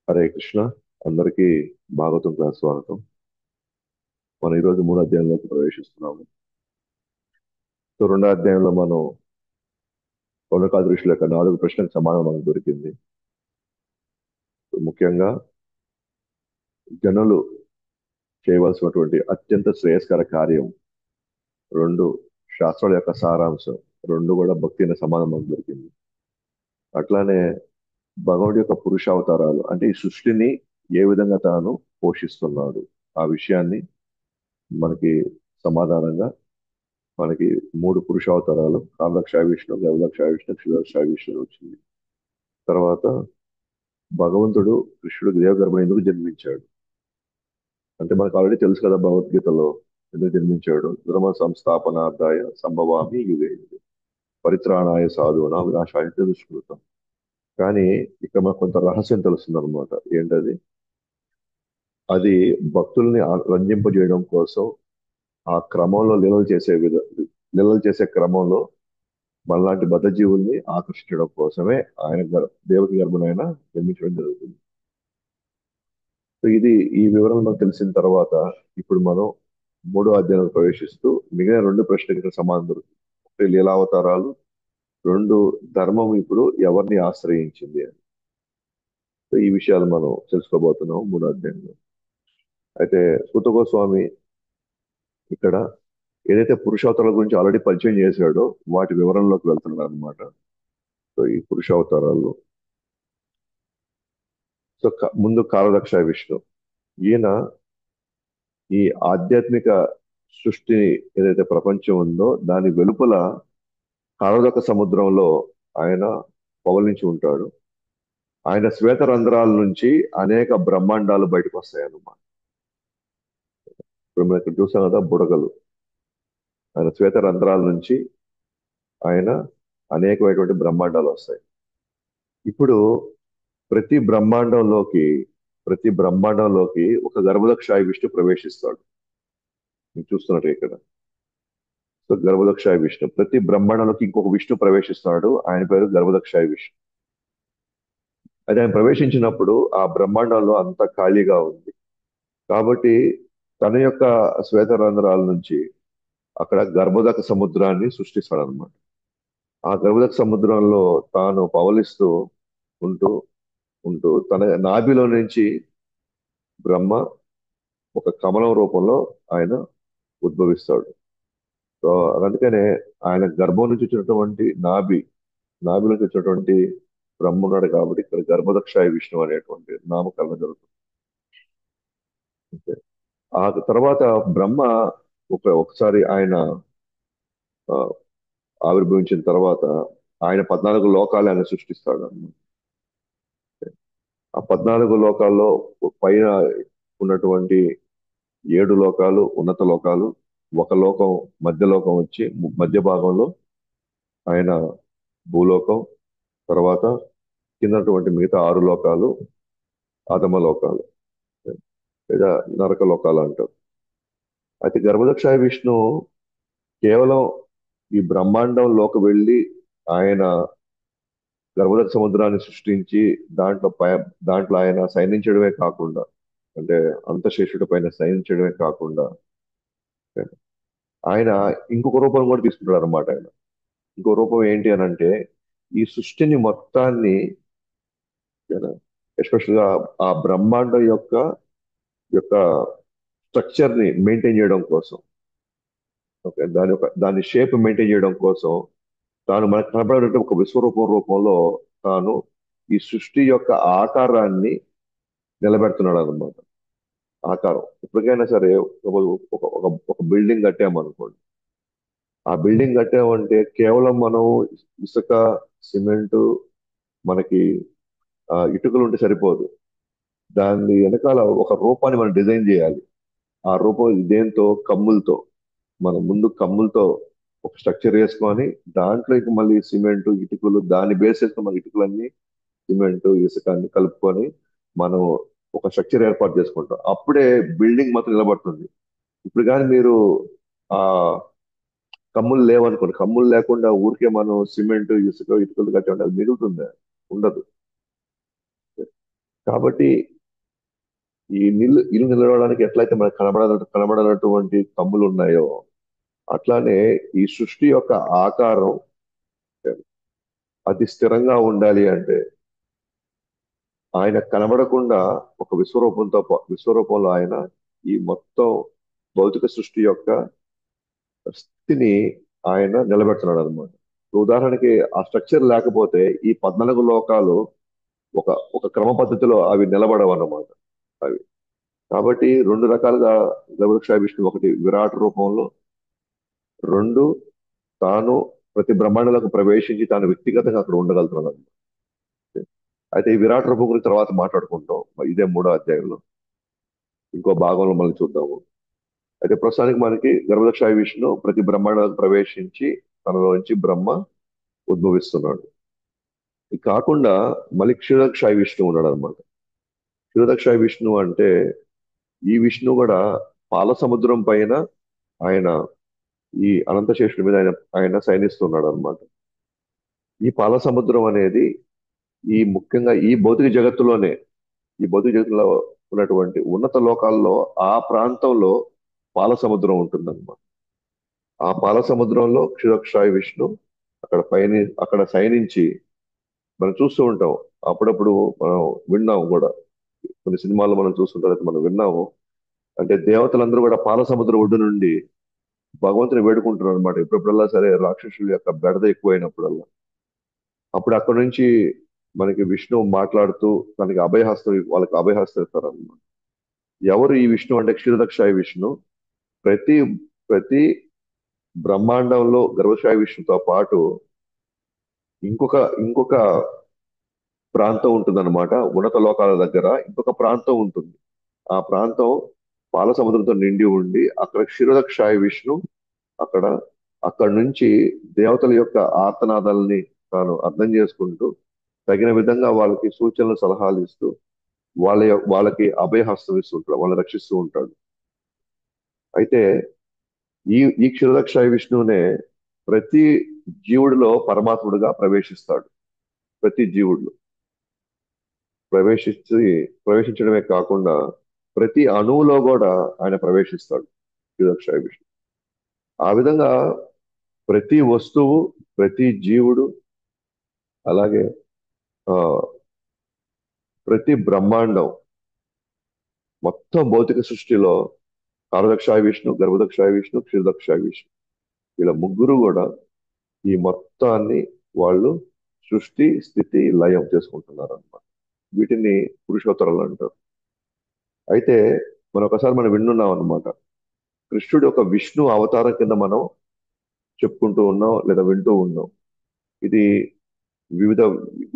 హరే కృష్ణ. అందరికీ భాగవతం క్లాస్ స్వాగతం. మనం ఈరోజు మూడో అధ్యాయంలోకి ప్రవేశిస్తున్నాము. సో రెండో అధ్యాయంలో మనం పౌనకాది ఋషుల యొక్క 4 ప్రశ్నలకు సమాధానం మనకు దొరికింది. సో ముఖ్యంగా జనులు చేయవలసినటువంటి అత్యంత శ్రేయస్కర కార్యం 2, శాస్త్రాల యొక్క సారాంశం 2 కూడా భక్తి అనే సమాధానం మనకు దొరికింది. అట్లానే భగవంతుడి యొక్క పురుష అవతారాలు అంటే ఈ సృష్టిని ఏ విధంగా తాను పోషిస్తున్నాడు ఆ విషయాన్ని మనకి సమాధానంగా మనకి 3 పురుషావతారాలు కామదక్ష విష్ణు, గవిదక్ష విష్ణు, క్షుదక్ష విష్ణు వచ్చింది. తర్వాత భగవంతుడు కృష్ణుడు దేవగర్భుని ఎందుకు జన్మించాడు అంటే మనకు ఆల్రెడీ తెలుసు కదా భగవద్గీతలో ఎందుకు జన్మించాడు. ధర్మ సంస్థాపనార్థాయ సంభవామి యుగే యుగే పరిత్రాణాయ సాధువునా వినాశాయ దుష్కృతం. కానీ ఇక్కడ మనకు కొంత రహస్యం తెలుస్తుంది అనమాట. ఏంటది? అది భక్తుల్ని రంజింపజేయడం కోసం ఆ క్రమంలో లీలలు చేసే క్రమంలో మనలాంటి బద్ధజీవుల్ని ఆకర్షించడం కోసమే ఆయన దేవకి గర్భనైనా జన్మించడం జరుగుతుంది. సో ఈ వివరణ మనకు తెలిసిన తర్వాత ఇప్పుడు మనం మూడో అధ్యాయంలో ప్రవేశిస్తూ మిగిలిన 2 ప్రశ్నలకు సమాధానం దొరుకుతుంది. ఒకటి లీలావతారాలు, 2 ధర్మం ఇప్పుడు ఎవరిని ఆశ్రయించింది అని. సో ఈ విషయాలు మనం తెలుసుకోబోతున్నాం మూడో అధ్యాయంలో. అయితే సూత గోస్వామి ఇక్కడ ఏదైతే పురుషావతారాల గురించి ఆల్రెడీ పరిచయం చేశాడో వాటి వివరణలోకి వెళ్తున్నాడు అనమాట. సో ఈ పురుషావతారాలు సో ముందు కాలదక్ష విష్ణు. ఈయన ఈ ఆధ్యాత్మిక సృష్టిని ఏదైతే ప్రపంచం ఉందో దాని వెలుపల కాలదక సముద్రంలో ఆయన పవలించి ఉంటాడు. ఆయన శ్వేత రంధ్రాల నుంచి అనేక బ్రహ్మాండాలు బయటకు వస్తాయి అన్నమాట. ఇప్పుడు మనం ఇక్కడ చూసాం కదా బుడగలు. ఆయన శ్వేత రంధ్రాల నుంచి ఆయన అనేకమైనటువంటి బ్రహ్మాండాలు వస్తాయి. ఇప్పుడు ప్రతి బ్రహ్మాండంలోకి ప్రతి బ్రహ్మాండంలోకి ఒక గర్భదక్షాయి విష్ణు ప్రవేశిస్తాడు. మీరు చూస్తున్నట్టు ఇక్కడ. సో గర్భదక్షాయి విష్ణు ప్రతి బ్రహ్మాండంలోకి ఇంకొక విష్ణు ప్రవేశిస్తున్నాడు. ఆయన పేరు గర్భదక్షాయి విష్ణు. అది ఆయన ప్రవేశించినప్పుడు ఆ బ్రహ్మాండంలో అంత ఖాళీగా ఉంది. కాబట్టి తన యొక్క శ్వేత రంధ్రాల నుంచి అక్కడ గర్భదక సముద్రాన్ని సృష్టిస్తాడు అనమాట. ఆ గర్భదక సముద్రంలో తాను పవలిస్తూ ఉంటూ ఉంటూ తన నాభిలో నుంచి బ్రహ్మ ఒక కమలం రూపంలో ఆయన ఉద్భవిస్తాడు. సో అందుకనే ఆయన గర్భం నుంచి వచ్చినటువంటి నాభి నుంచి వచ్చినటువంటి బ్రహ్మ ఉన్నాడు కాబట్టి ఇక్కడ గర్భదక్షాయ విష్ణు అనేటువంటి నామకరణం జరుగుతుంది. ఆ తర్వాత బ్రహ్మ ఒకసారి ఆయన ఆ, ఆవిర్భవించిన తర్వాత ఆయన 14 లోకాలు ఆయన సృష్టిస్తాడు అన్నమాట. ఆ 14 లోకాల్లో పైన ఉన్నటువంటి 7 లోకాలు ఉన్నత లోకాలు, ఒక లోకం మధ్య లోకం వచ్చి మధ్య భాగంలో ఆయన భూలోకం, తర్వాత కిందటువంటి మిగతా 6 లోకాలు అధమ లోకాలు లేదా నరక లోకాలు అంటారు. అయితే గర్భదక్షాయ విష్ణు కేవలం ఈ బ్రహ్మాండంలోకి వెళ్ళి ఆయన గర్భదక్ష సముద్రాన్ని సృష్టించి దాంట్లో ఆయన శయనించడమే కాకుండా అంటే అంతశేషుడి పైన శయనించడమే కాకుండా ఆయన ఇంకొక రూపం కూడా తీసుకుంటాడు అనమాట. ఆయన ఇంకో రూపం ఏంటి అని అంటే ఈ సృష్టిని మొత్తాన్ని ఎస్పెషల్ గా ఆ బ్రహ్మాండం యొక్క యొక్క స్ట్రక్చర్ ని మెయింటైన్ చేయడం కోసం, ఓకే, దాని షేప్ మెయింటైన్ చేయడం కోసం తాను మనకు కనపడే ఒక విశ్వరూపం రూపంలో తాను ఈ సృష్టి యొక్క ఆకారాన్ని నిలబెడుతున్నాడు అనమాట. ఆకారం ఎప్పటికైనా సరే ఒక బిల్డింగ్ కట్టామనుకోండి. ఆ బిల్డింగ్ కట్టామంటే కేవలం మనం ఇసుక, సిమెంటు, మనకి ఇటుకలు ఉంటే సరిపోదు. దాని వెనకాల ఒక రూపాన్ని మనం డిజైన్ చేయాలి. ఆ రూపం దేంతో? కమ్ములతో. మనం ముందు కమ్ములతో ఒక స్ట్రక్చర్ వేసుకొని దాంట్లో ఇంక మళ్ళీ సిమెంట్, ఇటుకలు, దాన్ని బేస్ చేసుకుని మన ఇటుకలన్నీ సిమెంట్, ఇసుక అన్ని కలుపుకొని మనం ఒక స్ట్రక్చర్ ఏర్పాటు చేసుకుంటాం. అప్పుడే బిల్డింగ్ మాత్రం నిలబడుతుంది. ఇప్పుడు కానీ మీరు ఆ కమ్ములు లేవనుకోండి, కమ్ములు లేకుండా ఊరికే మనం సిమెంట్, ఇసుక, ఇటుకలు కట్టామంటే అది మిగులుతుందా? ఉండదు. కాబట్టి ఈ ఇల్లు నిలవడానికి ఎట్లయితే మనకు కనబడనటువంటి తమ్ములు ఉన్నాయో, అట్లానే ఈ సృష్టి యొక్క ఆకారం అతి స్థిరంగా ఉండాలి అంటే ఆయన కనబడకుండా ఒక విశ్వరూపంలో ఆయన ఈ మొత్తం భౌతిక సృష్టి యొక్క స్థితిని ఆయన నిలబెడుతున్నాడు అనమాట. ఉదాహరణకి ఆ స్ట్రక్చర్ లేకపోతే ఈ 14 లోకాలు ఒక ఒక క్రమ పద్ధతిలో అవి నిలబడవు అన్నమాట. అవి కాబట్టి రెండు రకాలుగా గరుడ విష్ణు, ఒకటి విరాట్ రూపంలో, రెండు తాను ప్రతి బ్రహ్మాండంలోకి ప్రవేశించి తాను వ్యక్తిగతంగా అక్కడ ఉండగలుగుతున్నాడు అన్నమాట. అయితే ఈ విరాట్ రూపం గురించి తర్వాత మాట్లాడుకుంటాం. ఇదే 3వ అధ్యాయంలో ఇంకో భాగంలో మనం చూద్దాము. అయితే ప్రస్తుతానికి మనకి గర్భదక్ష విష్ణు ప్రతి బ్రహ్మాండానికి ప్రవేశించి తనలోంచి బ్రహ్మ ఉద్భవిస్తున్నాడు. ఇది కాకుండా మళ్ళీ క్షీరదక్ష విష్ణు ఉన్నాడు అనమాట. క్షీరదక్ష విష్ణు అంటే ఈ విష్ణు కూడా పాల సముద్రం పైన ఆయన ఈ అనంతశేషుడి మీద ఆయన శయనిస్తున్నాడు అనమాట. ఈ పాల సముద్రం అనేది ముఖ్యంగా ఈ భౌతిక జగత్తులో ఉన్నటువంటి ఉన్నత లోకాల్లో ఆ ప్రాంతంలో పాల సముద్రం ఉంటుందన్నమాట. ఆ పాల సముద్రంలో క్షీరక్షాయి విష్ణు అక్కడ శయనించి మనం చూస్తూ ఉంటాం. అప్పుడప్పుడు మనం విన్నాము కూడా, కొన్ని సినిమాల్లో మనం చూస్తుంటాం, అయితే మనం విన్నాము. అంటే దేవతలందరూ కూడా పాల సముద్ర ఒడ్డు నుండి భగవంతుని వేడుకుంటున్నారు అనమాట. ఎప్పుడెప్పుడల్లా సరే రాక్షసుల యొక్క బెడద ఎక్కువైనప్పుడల్లా, అప్పుడు అక్కడ నుంచి మనకి విష్ణు మాట్లాడుతూ వాళ్ళకి అభయహస్తం ఇస్తారన్నమాట. ఎవరు ఈ విష్ణు అంటే క్షీరదక్షాయి విష్ణు. ప్రతి ప్రతి బ్రహ్మాండంలో గర్భశాయి విష్ణుతో పాటు ఇంకొక ఇంకొక ప్రాంతం ఉంటుందన్నమాట. ఉన్నత లోకాల దగ్గర ఇంకొక ప్రాంతం ఉంటుంది. ఆ ప్రాంతం పాల సముద్రంతో నిండి ఉండి అక్కడ క్షీరదక్షాయి విష్ణు అక్కడ అక్కడ నుంచి దేవతల యొక్క ఆర్తనాదాలని తాను అర్థం చేసుకుంటూ తగిన విధంగా వాళ్ళకి సూచనలు సలహాలు ఇస్తూ వాళ్ళకి అభయహస్తం ఇస్తూ ఉంటాడు, వాళ్ళని రక్షిస్తూ ఉంటాడు. అయితే ఈ క్షీరదక్షాయి విష్ణువునే ప్రతి జీవుడిలో పరమాత్ముడుగా ప్రవేశిస్తాడు. ప్రతి జీవుడు ప్రవేశించి ప్రవేశించడమే కాకుండా ప్రతి అణువులో కూడా ఆయన ప్రవేశిస్తాడు క్షీరదక్షాయి విష్ణు. ఆ విధంగా ప్రతి వస్తువు, ప్రతి జీవుడు, అలాగే ఆ ప్రతి బ్రహ్మాండం, మొత్తం భౌతిక సృష్టిలో కారదక్షాయ విష్ణు, గర్భదక్షాయ విష్ణు, క్షీరదక్షాయ విష్ణు, వీళ్ళ ముగ్గురు కూడా ఈ మొత్తాన్ని వాళ్ళు సృష్టి, స్థితి, లయం చేసుకుంటున్నారు అన్నమాట. వీటిని పురుషోత్తరాలు అంటారు. అయితే మనం విన్నున్నాం అన్నమాట. కృష్ణుడి ఒక విష్ణు అవతారం కింద మనం చెప్పుకుంటూ ఉన్నాం లేదా వింటూ ఉన్నాం. ఇది వివిధ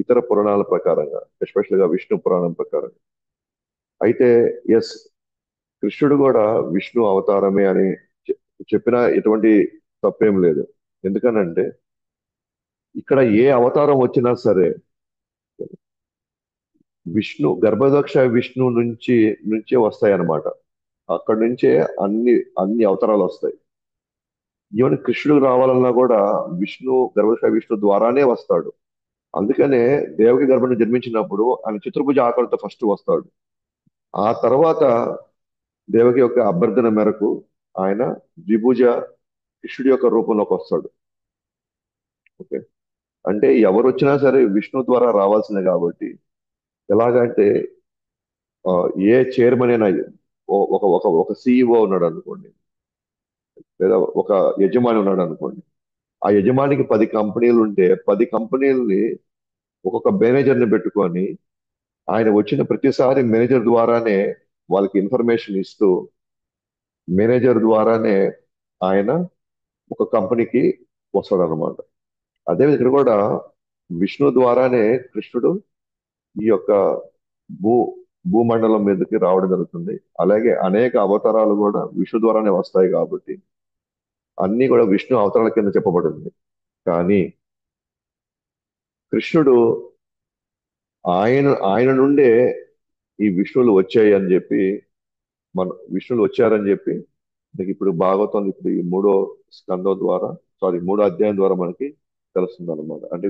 ఇతర పురాణాల ప్రకారంగా, ఎస్పెషల్ గా విష్ణు పురాణం ప్రకారం. అయితే ఎస్, కృష్ణుడు కూడా విష్ణు అవతారమే అని చె- చెప్పినా ఎటువంటి తప్పేం లేదు. ఎందుకనంటే ఇక్కడ ఏ అవతారం వచ్చినా సరే విష్ణు గర్భదక్ష విష్ణు నుంచే వస్తాయి అన్నమాట. అక్కడి నుంచే అన్ని అన్ని అవతారాలు వస్తాయి. ఈవెన్ కృష్ణుడు రావాలన్నా కూడా గర్భదక్ష విష్ణు ద్వారానే వస్తాడు. అందుకనే దేవకి గర్భను జన్మించినప్పుడు ఆయన చతుర్భుజ ఆకారంతో ఫస్ట్ వస్తాడు. ఆ తర్వాత దేవకి యొక్క అభ్యర్థన మేరకు ఆయన ద్విభుజ కృష్ణుడి యొక్క రూపంలోకి వస్తాడు. ఓకే, అంటే ఎవరు వచ్చినా సరే విష్ణు ద్వారా రావాల్సిందే కాబట్టి. ఎలాగంటే ఆ, ఏ చైర్మన్ అయినా, ఒక ఒక ఒక సిఇఓ ఉన్నాడు అనుకోండి, లేదా ఒక యజమాని ఉన్నాడు అనుకోండి. ఆ యజమానికి 10 కంపెనీలు ఉంటే 10 కంపెనీలని ఒక్కొక్క మేనేజర్ని పెట్టుకొని ఆయన వచ్చిన ప్రతిసారి మేనేజర్ ద్వారానే వాళ్ళకి ఇన్ఫర్మేషన్ ఇస్తూ మేనేజర్ ద్వారానే ఆయన ఒక కంపెనీకి వస్తాడు అనమాట. అదే ఇక్కడ కూడా విష్ణు ద్వారానే కృష్ణుడు ఈ యొక్క భూ భూమండలం మీదకి రావడం జరుగుతుంది. అలాగే అనేక అవతారాలు కూడా విష్ణు ద్వారానే వస్తాయి కాబట్టి అన్ని కూడా విష్ణు అవతారాల కింద చెప్పబడింది. కానీ కృష్ణుడు ఆయన నుండే ఈ విష్ణువులు వచ్చాయి అని చెప్పి, విష్ణువులు వచ్చారని చెప్పి మనకి ఇప్పుడు భాగవతం ఇప్పుడు ఈ మూడో అధ్యాయం ద్వారా మనకి తెలుస్తుంది అనమాట. అంటే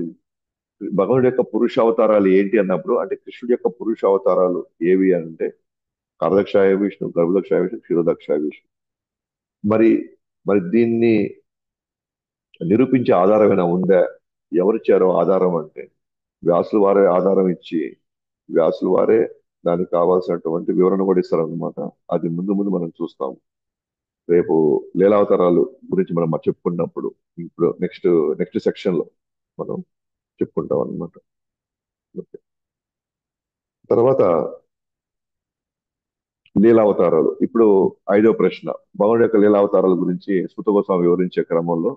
భగవానుడి యొక్క పురుష అవతారాలు ఏంటి అన్నప్పుడు, అంటే కృష్ణుడి యొక్క పురుష అవతారాలు ఏవి అంటే కరదక్షాయ విష్ణు, గర్భదక్షాయ విష్ణు, క్షీరదక్షాయ విష్ణు. మరి మరి దీన్ని నిరూపించే ఆధారం ఏమైనా ఉందా? ఎవరిచ్చారో ఆధారం అంటే వ్యాసులు వారే ఆధారం ఇచ్చి, వ్యాసులు వారే దానికి కావాల్సినటువంటి వివరణ కూడా ఇస్తారనమాట. అది ముందు ముందు మనం చూస్తాం. రేపు లీలావతారాలు గురించి మనం చెప్పుకున్నప్పుడు, ఇప్పుడు నెక్స్ట్ నెక్స్ట్ సెక్షన్ లో మనం చెప్పుకుంటాం అనమాట. తర్వాత లీలావతారాలు. ఇప్పుడు ఐదో ప్రశ్న, భగవానుడి యొక్క లీలావతారాల గురించి సుత గోస్వామి వివరించే క్రమంలో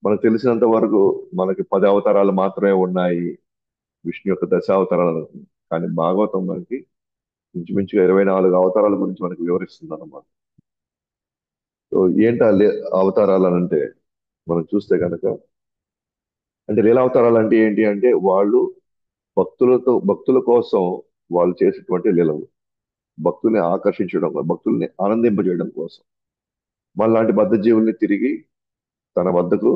మనకు తెలిసినంత వరకు మనకి 10 అవతారాలు మాత్రమే ఉన్నాయి, విష్ణు యొక్క దశావతారాలు. కానీ భాగవతం మనకి ఇంచుమించుగా 24 అవతారాల గురించి మనకి వివరిస్తుంది అనమాట. సో ఏంటి అవతారాలు అని అంటే, మనం చూస్తే కనుక, అంటే లీలావతారాలు అంటే ఏంటి అంటే వాళ్ళు భక్తుల కోసం వాళ్ళు చేసేటువంటి లీలలు, భక్తుల్ని ఆకర్షించడం, భక్తుల్ని ఆనందింపజేయడం కోసం మనలాంటి బద్ధ జీవుల్ని తిరిగి తన వద్దకు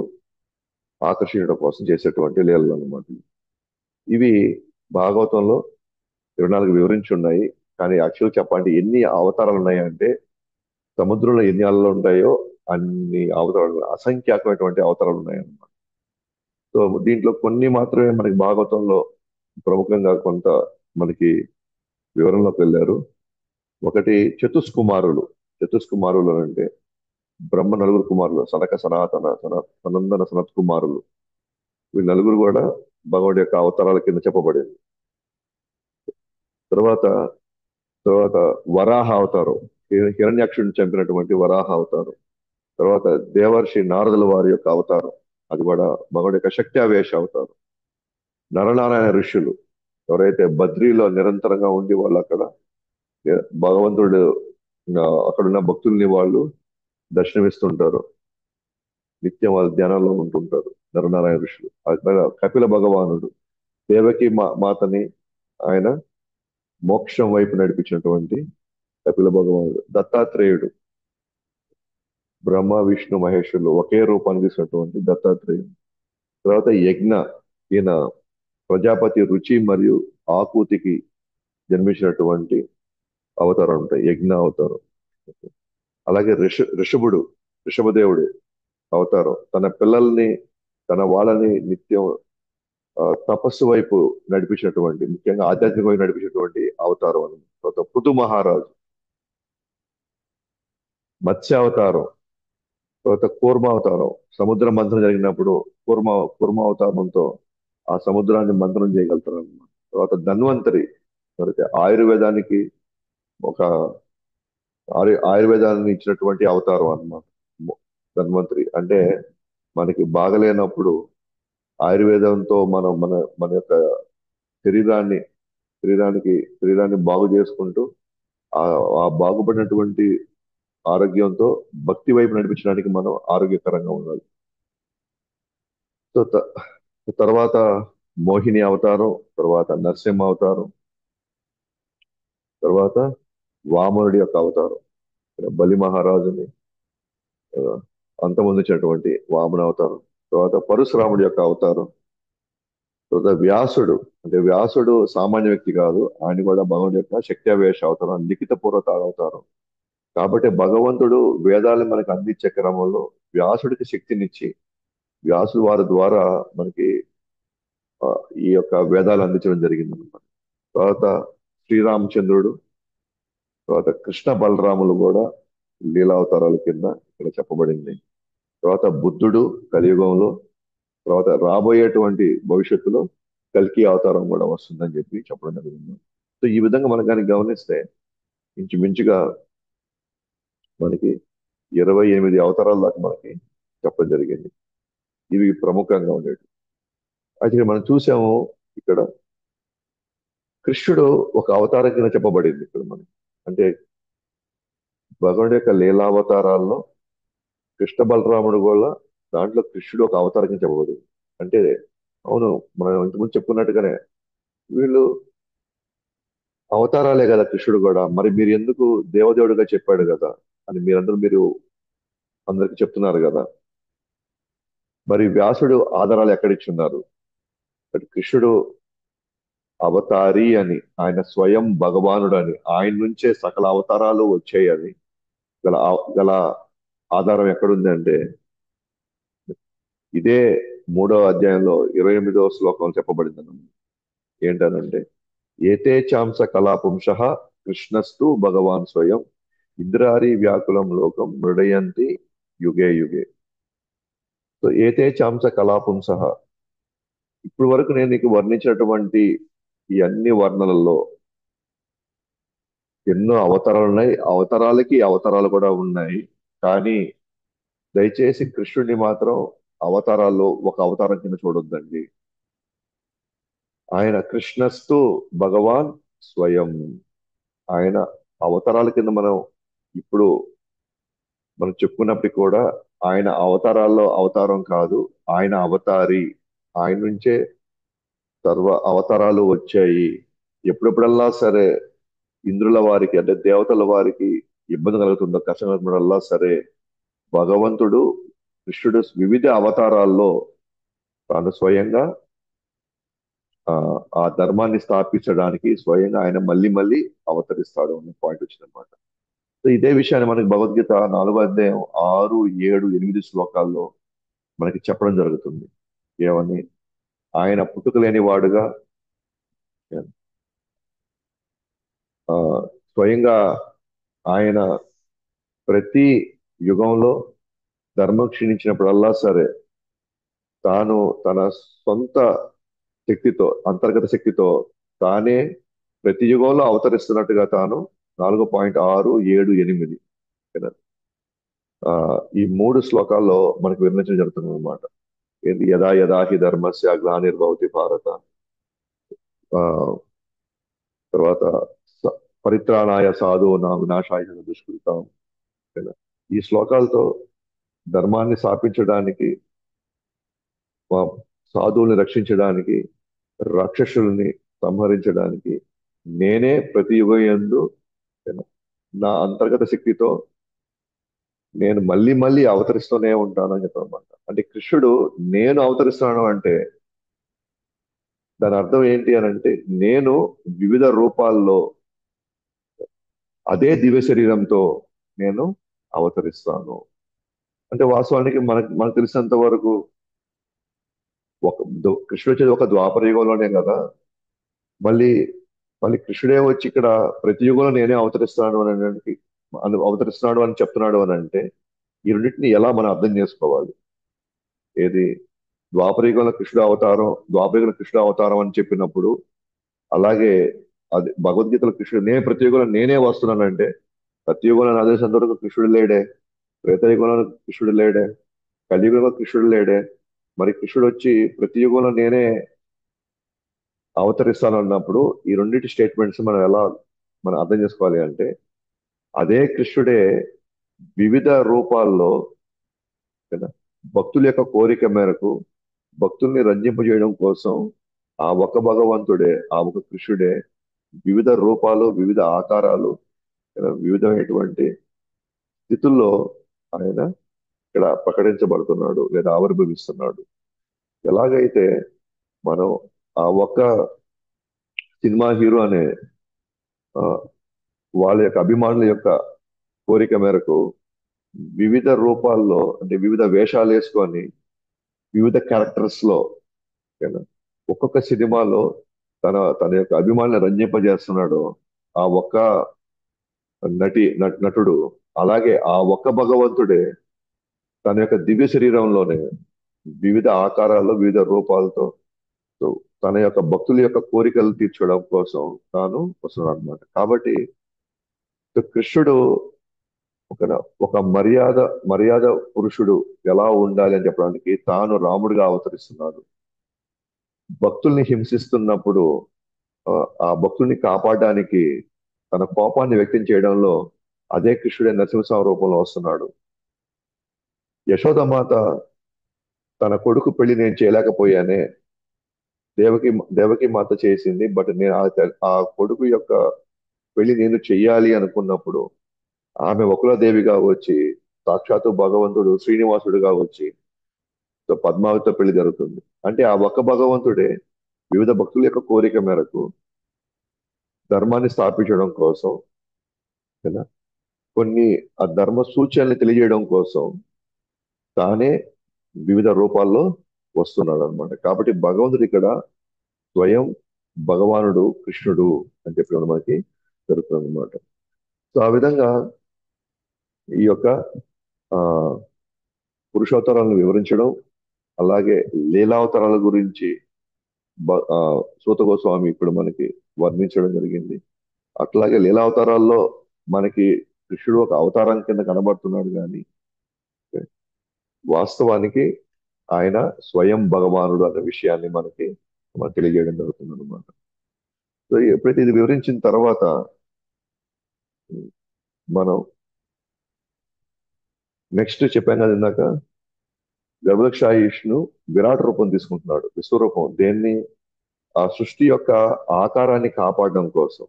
ఆకర్షించడం కోసం చేసేటువంటి లీలలు అన్నమాట. ఇవి భాగవతంలో 24 వివరించి ఉన్నాయి. కానీ యాక్చువల్ చెప్పాలంటే ఎన్ని అవతారాలు ఉన్నాయంటే, సముద్రంలో ఎన్ని అలలు ఉంటాయో అన్ని అవతారాలు, అసంఖ్యాకమైనటువంటి అవతారాలు ఉన్నాయన్నమాట. సో దీంట్లో కొన్ని మాత్రమే మనకి భాగవతంలో ప్రముఖంగా కొంత మనకి వివరంలోకి వెళ్ళారు. ఒకటి చతుష్కుమారులు. చతుష్కుమారులు అంటే బ్రహ్మ నలుగురు కుమారులు, సనక సనాతన సనందన సనత్ కుమారులు. వీళ్ళు నలుగురు కూడా భగవానుడి యొక్క అవతారాల కింద చెప్పబడింది. తర్వాత తర్వాత వరాహ అవతారం, హిరణ్యాక్షుడిని చంపినటువంటి వరాహ అవతారం. తర్వాత దేవర్షి నారదుల వారి యొక్క అవతారం, అది కూడా భగవానుడి యొక్క శక్తి ఆవేశ అవతారం. నరనారాయణ ఋషులు, ఎవరైతే బద్రీలో నిరంతరంగా ఉండి వాళ్ళు అక్కడ భగవంతుడు అక్కడున్న భక్తుల్ని వాళ్ళు దర్శనమిస్తుంటారు, నిత్యం వాళ్ళ ధ్యానంలో ఉంటుంటారు నరనారాయణ ఋషులు. అట్లాగా కపిల భగవానుడు, దేవకి మాతని ఆయన మోక్షం వైపు నడిపించినటువంటి కపిల భగవానుడు. దత్తాత్రేయుడు, బ్రహ్మ విష్ణు మహేశ్వరులు ఒకే రూపాన్ని తీసినటువంటి దత్తాత్రేయుడు. తర్వాత యజ్ఞ, ఈయన ప్రజాపతి రుచి మరియు ఆకూతికి జన్మించినటువంటి అవతారం ఉంటాయి, యజ్ఞ అవతారం. అలాగే ఋషభుడు, ఋషభదేవుడు అవతారం, తన పిల్లల్ని తన వాళ్ళని నిత్యం తపస్సు వైపు నడిపించినటువంటి, ముఖ్యంగా ఆధ్యాత్మిక వైపు నడిపించినటువంటి అవతారం అని. తర్వాత పృథు మహారాజు, మత్స్యావతారం. తర్వాత కూర్మ అవతారం, సముద్ర మంథనం జరిగినప్పుడు కూర్మ కూర్మ అవతారంతో ఆ సముద్రాన్ని మంథనం చేయగలుగుతారు అన్నమాట. తర్వాత ధన్వంతరి, తర్వాత ఆయుర్వేదానికి ఒక ఆయుర్వేదాన్ని ఇచ్చినటువంటి అవతారం అన్నమాట. ధన్వంతరి అంటే మనకి బాగలేనప్పుడు ఆయుర్వేదంతో మనం మన మన యొక్క శరీరాన్ని శరీరాన్ని బాగు చేసుకుంటూ ఆ ఆ బాగుపడినటువంటి ఆరోగ్యంతో భక్తి వైపు నడిపించడానికి మనం ఆరోగ్యకరంగా ఉండాలి. సో తర్వాత మోహిని అవతారం, తర్వాత నరసింహ అవతారం, తర్వాత వామనుడి యొక్క అవతారం, బలి మహారాజుని ఆ, అంతమొందించినటువంటి వామన అవతారం. తర్వాత పరశురాముడి యొక్క అవతారం. తర్వాత వ్యాసుడు, అంటే వ్యాసుడు సామాన్య వ్యక్తి కాదు, ఆయన కూడా భగవంతుడి యొక్క శక్త్యావేశ అవతారం, లిఖిత పూర్వక అవతారం. కాబట్టి భగవంతుడు వేదాలను మనకు అందించే క్రమంలో వ్యాసుడికి శక్తినిచ్చి, వ్యాసుడు వారి ద్వారా మనకి ఆ, ఈ యొక్క వేదాలు అందించడం జరిగింది అనమాట. తర్వాత శ్రీరామచంద్రుడు, తర్వాత కృష్ణ బలరాములు కూడా లీలావతారాల కింద ఇక్కడ చెప్పబడింది. తర్వాత బుద్ధుడు కలియుగంలో, తర్వాత రాబోయేటువంటి భవిష్యత్తులో కల్కి అవతారం కూడా వస్తుందని చెప్పి చెప్పడం జరిగింది. సో ఈ విధంగా మనం కానీ గమనిస్తే ఇంచుమించుగా మనకి 28 అవతారాల దాకా మనకి చెప్పడం జరిగింది. ఇవి ప్రముఖంగా ఉండేవి. అయితే ఇక్కడ మనం చూసాము, ఇక్కడ కృష్ణుడు ఒక అవతారం కింద చెప్పబడింది ఇక్కడ మనకి. అంటే భగవానుడి యొక్క లీలావతారాల్లో కృష్ణ బలరాముడు కూడా, దాంట్లో కృష్ణుడు ఒక అవతారం కింద చెప్పబడింది. అంటే అవును, మనం ఇంతకుముందు చెప్పుకున్నట్టుగానే వీళ్ళు అవతారాలే కదా కృష్ణుడు కూడా, మరి మీరు ఎందుకు దేవదేవుడిగా చెప్పాడు కదా అని మీరు అందరికి చెప్తున్నారు కదా. మరి వ్యాసుడు ఆధారాలు ఎక్కడిచ్చున్నారు? అటు కృష్ణుడు అవతారి అని, ఆయన స్వయం భగవానుడు అని, ఆయన నుంచే సకల అవతారాలు వచ్చాయని గల ఆధారం ఎక్కడుందంటే ఇదే 3వ అధ్యాయంలో 28వ శ్లోకం చెప్పబడింది. ఏంటనంటే ఏతే చాంస కళాపుంస కృష్ణస్తు భగవాన్ స్వయం ఇంద్రారి వ్యాకులం లోకం మృడయంతి యుగే యుగే. సో ఏతే చాంస కళాపుంస, ఇప్పుడు వరకు నేను నీకు వర్ణించినటువంటి ఈ అన్ని వర్ణనలలో ఎన్నో అవతారాలు ఉన్నాయి, అవతారాలకి అవతారాలు కూడా ఉన్నాయి. కానీ దయచేసి కృష్ణుడిని మాత్రం అవతారాల్లో ఒక అవతారం కింద చూడొద్దండి. ఆయన కృష్ణస్తు భగవాన్ స్వయం, ఆయన అవతారాల కింద ఇప్పుడు మనం చెప్పుకున్నప్పటికీ కూడా ఆయన అవతారాల్లో అవతారం కాదు, ఆయన అవతారి. ఆయన నుంచే సర్వ అవతారాలు వచ్చాయి. ఎప్పుడెప్పుడల్లా సరే ఇంద్రుల వారికి అంటే దేవతల వారికి ఇబ్బంది కలుగుతుందో, కష్టం కలుగుతున్నప్పుడల్లా సరే భగవంతుడు కృష్ణుడు వివిధ అవతారాల్లో తాను స్వయంగా ఆ ఆ ధర్మాన్ని స్థాపించడానికి స్వయంగా ఆయన మళ్ళీ మళ్ళీ అవతరిస్తాడు అనే పాయింట్ వచ్చిందనమాట. సో ఇదే విషయాన్ని మనకి భగవద్గీత 4వ అధ్యాయం 6, 7, 8 శ్లోకాల్లో మనకి చెప్పడం జరుగుతుంది. ఏమని? ఆయన పుట్టుక లేని వాడుగా ఆ, స్వయంగా ఆయన ప్రతి యుగంలో ధర్మం క్షీణించినప్పుడల్లా సరే తాను తన సొంత శక్తితో, అంతర్గత శక్తితో తానే ప్రతి యుగంలో అవతరిస్తున్నట్టుగా తాను 4.6, 7, 8 ఆ, ఈ 3 శ్లోకాల్లో మనకు వివరించడం జరుగుతుంది అనమాట. ఏంటి? యదా యదా హి ధర్మస్య గ్లానిర్భవతి భారత, ఆ, తర్వాత స- పరిత్రాణాయ సాధూనాం వినాశాయ దుష్కృతాం. ఈ శ్లోకాలతో ధర్మాన్ని స్థాపించడానికి, ఆ, సాధువుల్ని రక్షించడానికి, రాక్షసుల్ని సంహరించడానికి నేనే ప్రతి యుగయందు నా అంతర్గత శక్తితో నేను మళ్ళీ మళ్ళీ అవతరిస్తూనే ఉంటాను అని చెప్పానమాట. అంటే కృష్ణుడు నేను అవతరిస్తున్నాను అంటే దాని అర్థం ఏంటి అని అంటే నేను వివిధ రూపాల్లో అదే దివ్య శరీరంతో నేను అవతరిస్తాను. అంటే వాస్తవానికి మనకు మనకు తెలిసినంత వరకు కృష్ణుడు వచ్చేది ఒక ద్వాపర యుగంలోనే కదా. మళ్ళీ మళ్ళీ కృష్ణుడే వచ్చి ఇక్కడ ప్రతి యుగంలో నేనే అవతరిస్తున్నాను అవతరిస్తున్నాడు అని చెప్తున్నాడు అని అంటే ఈ రెండింటిని ఎలా మనం అర్థం చేసుకోవాలి? ఏది? ద్వాపరయుగంలో కృష్ణుడు అవతారం అని చెప్పినప్పుడు, అలాగే అది భగవద్గీతలో కృష్ణుడు నేను ప్రతి యుగంలో నేనే వస్తున్నానంటే ప్రతి యుగంలో నా దేశం వరకు కృష్ణుడు లేడే, త్రేతాయుగంలో కృష్ణుడు లేడే, కలియుగంలో కృష్ణుడు లేడే. మరి కృష్ణుడు వచ్చి ప్రతి యుగంలో నేనే అవతరిస్తాను అన్నప్పుడు ఈ రెండింటి స్టేట్మెంట్స్ మనం అర్థం చేసుకోవాలి అంటే అదే కృష్ణుడే వివిధ రూపాల్లో కదా భక్తుల యొక్క కోరిక మేరకు భక్తుల్ని రంజింపజేయడం కోసం ఆ ఒక భగవంతుడే, ఆ ఒక కృష్ణుడే వివిధ రూపాలు, వివిధ ఆకారాలు, వివిధమైనటువంటి స్థితుల్లో ఆయన ఇక్కడ ప్రకటించబడుతున్నాడు లేదా ఆవిర్భవిస్తున్నాడు. ఎలాగైతే మనం ఆ ఒక్క సినిమా హీరో అనే ఆ, వాళ్ళ యొక్క అభిమానుల యొక్క కోరిక మేరకు వివిధ రూపాల్లో అంటే వివిధ వేషాలు వేసుకొని వివిధ క్యారెక్టర్స్ లో ఓకేనా, ఒక్కొక్క సినిమాలో తన తన యొక్క అభిమానులను రంజింపజేస్తున్నాడు ఆ ఒక్క నటుడు. అలాగే ఆ ఒక్క భగవంతుడే తన యొక్క దివ్య శరీరంలోనే వివిధ ఆకారాల్లో వివిధ రూపాలతో సో తన యొక్క భక్తుల యొక్క కోరికలు తీర్చడం కోసం తాను వస్తున్నాడు అనమాట. కాబట్టి కృష్ణుడు ఒక ఒక మర్యాద పురుషుడు ఎలా ఉండాలి అని చెప్పడానికి తాను రాముడిగా అవతరిస్తున్నాడు. భక్తుల్ని హింసిస్తున్నప్పుడు ఆ ఆ భక్తుల్ని కాపాడడానికి తన కోపాన్ని వ్యక్తం చేయడంలో అదే కృష్ణుడే నరసింహస్వామి రూపంలో వస్తున్నాడు. యశోదమాత తన కొడుకు పెళ్లి నేను చేయలేకపోయానే, దేవకి దేవకి మాత చేసింది, బట్ నేను ఆ కొడుకు యొక్క పెళ్లి నేను చెయ్యాలి అనుకున్నప్పుడు ఆమె వకులదేవిగా వచ్చి సాక్షాత్తు భగవంతుడు శ్రీనివాసుడిగా వచ్చి సో పద్మావతితో పెళ్లి జరుగుతుంది. అంటే ఆ ఒక్క భగవంతుడే వివిధ భక్తుల యొక్క కోరిక మేరకు ధర్మాన్ని స్థాపించడం కోసం కదా, కొన్ని ఆ ధర్మ సూచనలు తెలియజేయడం కోసం తానే వివిధ రూపాల్లో వస్తున్నాడు అనమాట. కాబట్టి భగవంతుడు ఇక్కడ స్వయం భగవానుడు కృష్ణుడు అని చెప్పి కూడా మనకి జరుగుతుంది అనమాట. సో ఆ విధంగా ఈ యొక్క ఆ పురుషావతారాలను వివరించడం, అలాగే లీలావతారాల గురించి సూత గోస్వామి ఇప్పుడు మనకి వర్ణించడం జరిగింది. అట్లాగే లీలావతారాల్లో మనకి కృష్ణుడు ఒక అవతారం కింద కనబడుతున్నాడు, కానీ వాస్తవానికి ఆయన స్వయం భగవానుడు అనే విషయాన్ని మనకు తెలియజేయడం జరుగుతుంది అనమాట. సో ఎప్పుడైతే ఇది వివరించిన తర్వాత మనం నెక్స్ట్ చెప్పాం కదా ఇందాక, గర్భదక్ష విష్ణు విరాట్ రూపం తీసుకుంటున్నాడు, విశ్వరూపం. దేన్ని? ఆ సృష్టి యొక్క ఆకారాన్ని కాపాడడం కోసం.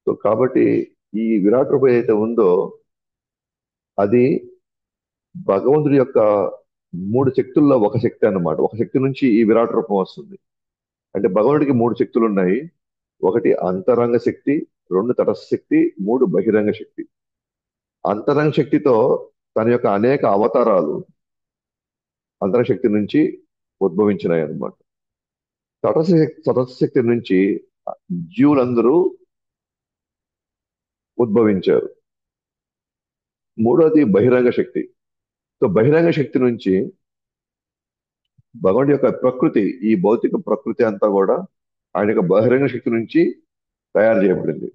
సో కాబట్టి ఈ విరాట్ రూపం ఏదైతే ఉందో అది భగవంతుడి యొక్క 3 శక్తుల్లో ఒక శక్తి అన్నమాట. ఒక శక్తి నుంచి ఈ విరాట్ రూపం వస్తుంది. అంటే భగవంతుడికి 3 శక్తులు ఉన్నాయి. ఒకటి అంతరంగ శక్తి, 2 తటస్థ శక్తి, 3 బహిరంగ శక్తి. అంతరంగ శక్తితో తన యొక్క అనేక అవతారాలు అంతరంగ శక్తి నుంచి ఉద్భవించినాయి అన్నమాట. తటస్థ శక్తి నుంచి జీవులందరూ ఉద్భవించారు. మూడోది బహిరంగ శక్తి. సో బహిరంగ శక్తి నుంచి భగవంతుడి యొక్క ప్రకృతి, ఈ భౌతిక ప్రకృతి అంతా కూడా ఆయన యొక్క బహిరంగ శక్తి నుంచి తయారు చేయబడింది.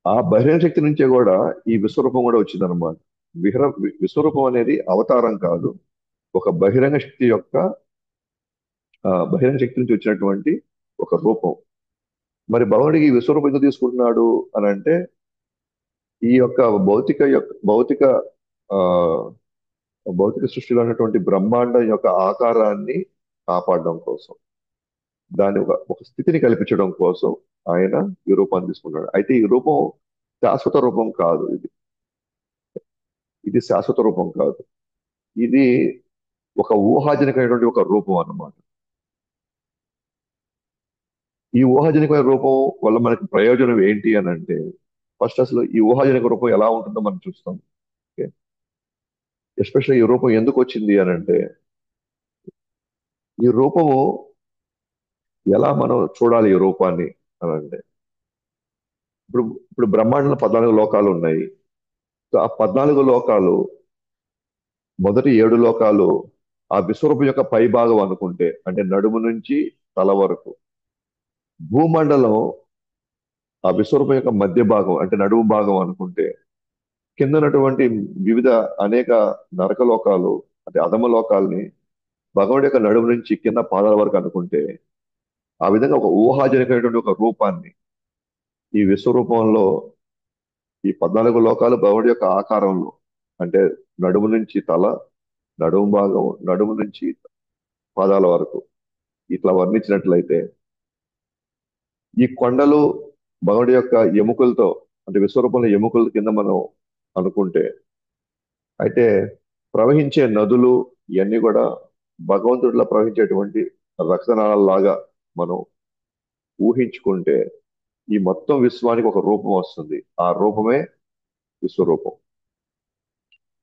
ఆ బహిరంగ శక్తి నుంచే కూడా ఈ విశ్వరూపం కూడా వచ్చిందనమాట. విశ్వరూపం అనేది అవతారం కాదు, ఒక బహిరంగ శక్తి యొక్క బహిరంగ శక్తి నుంచి వచ్చినటువంటి ఒక రూపం. మరి భగవంతుడికి ఈ విశ్వరూపం ఎందుకు తీసుకుంటున్నాడు అని అంటే, ఈ యొక్క ఆ భౌతిక సృష్టిలో ఉన్నటువంటి బ్రహ్మాండం యొక్క ఆకారాన్ని కాపాడడం కోసం, దాని ఒక స్థితిని కల్పించడం కోసం ఆయన ఈ రూపాన్ని తీసుకున్నాడు. అయితే ఈ రూపం శాశ్వత రూపం కాదు. ఇది శాశ్వత రూపం కాదు. ఇది ఒక ఊహాజనికమైనటువంటి ఒక రూపం అన్నమాట. ఈ ఊహాజనికమైన రూపం వల్ల మనకి ప్రయోజనం ఏంటి అని అంటే, ఫస్ట్ అసలు ఈ ఊహాజనిక రూపం ఎలా ఉంటుందో మనం చూస్తాం. ఎస్పెషల్లీ ఈ రూపం ఎందుకు వచ్చింది అని అంటే, ఈ రూపము ఎలా మనం చూడాలి ఈ రూపాన్ని అని అంటే, ఇప్పుడు ఇప్పుడు బ్రహ్మాండంలో 14 లోకాలు ఉన్నాయి. సో ఆ 14 లోకాలు, మొదటి 7 లోకాలు ఆ విశ్వరూపం యొక్క పై భాగం అనుకుంటే, అంటే నడుము నుంచి తల వరకు. భూమండలం ఆ విశ్వరూపం యొక్క మధ్య భాగం అంటే నడుము భాగం అనుకుంటే, కింద ఉన్నటువంటి వివిధ అనేక నరక లోకాలు అంటే అధమ లోకాలని భగవానుడి యొక్క నడుము నుంచి కింద పాదాల వరకు అనుకుంటే, ఆ విధంగా ఒక ఊహాజనకమైనటువంటి ఒక రూపాన్ని ఈ విశ్వరూపంలో ఈ 14 లోకాలు భగవానుడి యొక్క ఆకారంలో, అంటే నడుము నుంచి తల, నడుము భాగం, నడుము నుంచి పాదాల వరకు ఇట్లా వర్ణించినట్లయితే, ఈ కొండలు భగవానుడి యొక్క ఎముకలతో అంటే విశ్వరూపంలో ఎముకల కింద మనం అనుకుంటే, అయితే ప్రవహించే నదులు ఇవన్నీ కూడా భగవంతుడిలో ప్రవహించేటువంటి రక్తనాళాల్లాగా మనం ఊహించుకుంటే, ఈ మొత్తం విశ్వానికి ఒక రూపం వస్తుంది. ఆ రూపమే విశ్వరూపం.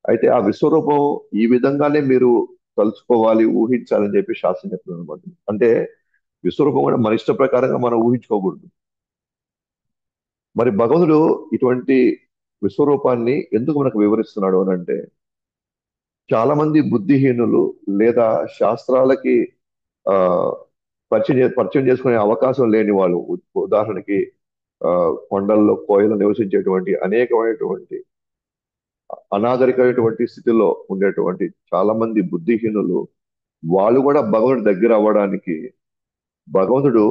అయితే ఆ విశ్వరూపం ఈ విధంగానే మీరు తలుచుకోవాలి, ఊహించాలని చెప్పి శాస్త్రం చెప్తుంది అనమాట. అంటే విశ్వరూపం కూడా మన ఇష్ట ప్రకారంగా మనం ఊహించుకోకూడదు. మరి భగవంతుడు ఇటువంటి విశ్వరూపాన్ని ఎందుకు మనకు వివరిస్తున్నాడు అని అంటే, చాలా మంది బుద్ధిహీనులు లేదా శాస్త్రాలకి ఆ పరిచయం చేసుకునే అవకాశం లేని వాళ్ళు, ఉదాహరణకి ఆ కొండల్లో కోయలు నివసించేటువంటి అనేకమైనటువంటి అనాగరికమైనటువంటి స్థితిలో ఉండేటువంటి చాలా మంది బుద్ధిహీనులు, వాళ్ళు కూడా భగవంతుడి దగ్గర అవ్వడానికి భగవంతుడు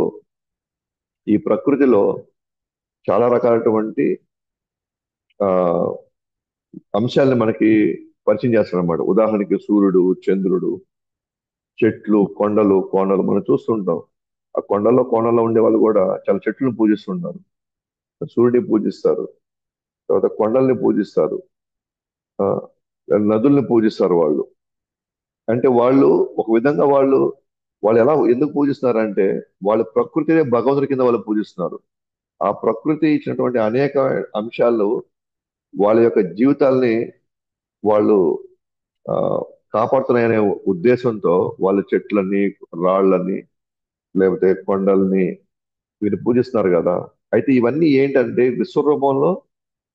ఈ ప్రకృతిలో చాలా రకాలైనటువంటి ఆ అంశాలను మనకి పరిచయం చేస్తాడు అనమాట. ఉదాహరణకి సూర్యుడు, చంద్రుడు, చెట్లు, కొండలు, కోనలు మనం చూస్తుంటాం. ఆ కోనల్లో ఉండే వాళ్ళు కూడా చాలా చెట్లను పూజిస్తుంటారు, సూర్యుడిని పూజిస్తారు, తర్వాత కొండల్ని పూజిస్తారు, ఆ నదుల్ని పూజిస్తారు వాళ్ళు. అంటే వాళ్ళు ఒక విధంగా వాళ్ళు వాళ్ళు ఎందుకు పూజిస్తున్నారంటే వాళ్ళ ప్రకృతినే భగవంతుడి కింద వాళ్ళు పూజిస్తున్నారు. ఆ ప్రకృతి ఇచ్చినటువంటి అనేక అంశాలు వాళ్ళ యొక్క జీవితాల్ని వాళ్ళు ఆ, కాపాడుతున్నాయనే ఉద్దేశంతో వాళ్ళ చెట్లని, రాళ్ళని, లేకపోతే కొండల్ని వీరు పూజిస్తున్నారు కదా. అయితే ఇవన్నీ ఏంటంటే విశ్వరూపంలో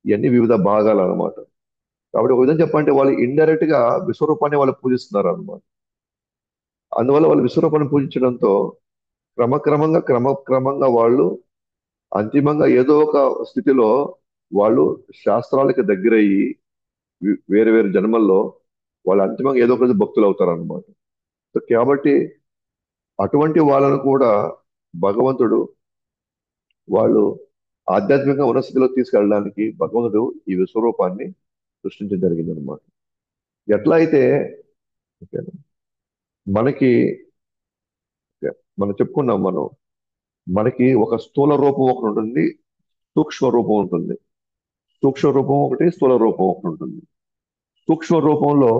ఇవన్నీ వివిధ భాగాలు అన్నమాట. కాబట్టి ఒక విధంగా చెప్పాలంటే వాళ్ళు ఇండైరెక్ట్ గా విశ్వరూపాన్ని వాళ్ళు పూజిస్తున్నారు అన్నమాట. అందువల్ల వాళ్ళు విశ్వరూపాన్ని పూజించడంతో క్రమక్రమంగా వాళ్ళు అంతిమంగా ఏదో ఒక స్థితిలో వాళ్ళు శాస్త్రాలకు దగ్గరయ్యి వేరు వేరు జన్మల్లో వాళ్ళు అంతిమంగా ఏదో ఒక రోజు భక్తులు అవుతారు అనమాట. కాబట్టి అటువంటి వాళ్ళను కూడా భగవంతుడు వాళ్ళు ఆధ్యాత్మికంగా ఉన్న స్థితిలో తీసుకెళ్ళడానికి భగవంతుడు ఈ విశ్వరూపాన్ని సృష్టించడం జరిగింది అనమాట. ఎట్లా అయితే ఓకేనా, మనకి ఓకే, మనం చెప్పుకున్నాం మనకి ఒక స్థూల రూపం ఒకటి ఉంటుంది, సూక్ష్మ రూపం ఉంటుంది. సూక్ష్మ రూపం ఒకటి, స్థూల రూపం ఒకటి ఉంటుంది. సూక్ష్మ రూపంలో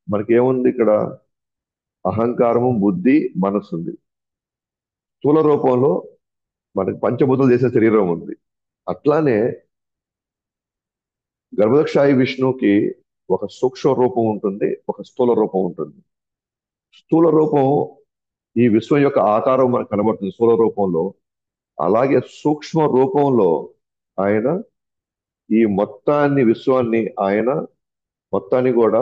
మనకి ఏముంది ఇక్కడ? అహంకారము, బుద్ధి, మనస్సు ఉంది. స్థూల రూపంలో మనకి పంచభూతాలు చేసే శరీరం ఉంది. అట్లానే గర్భదక్షాయి విష్ణువుకి ఒక సూక్ష్మ రూపం ఉంటుంది, ఒక స్థూల రూపం ఉంటుంది. స్థూల రూపం ఈ విశ్వం యొక్క ఆకారం మనకు కనబడుతుంది స్థూల రూపంలో. అలాగే సూక్ష్మ రూపంలో ఆయన ఈ మొత్తాన్ని విశ్వాన్ని ఆయన మొత్తాన్ని కూడా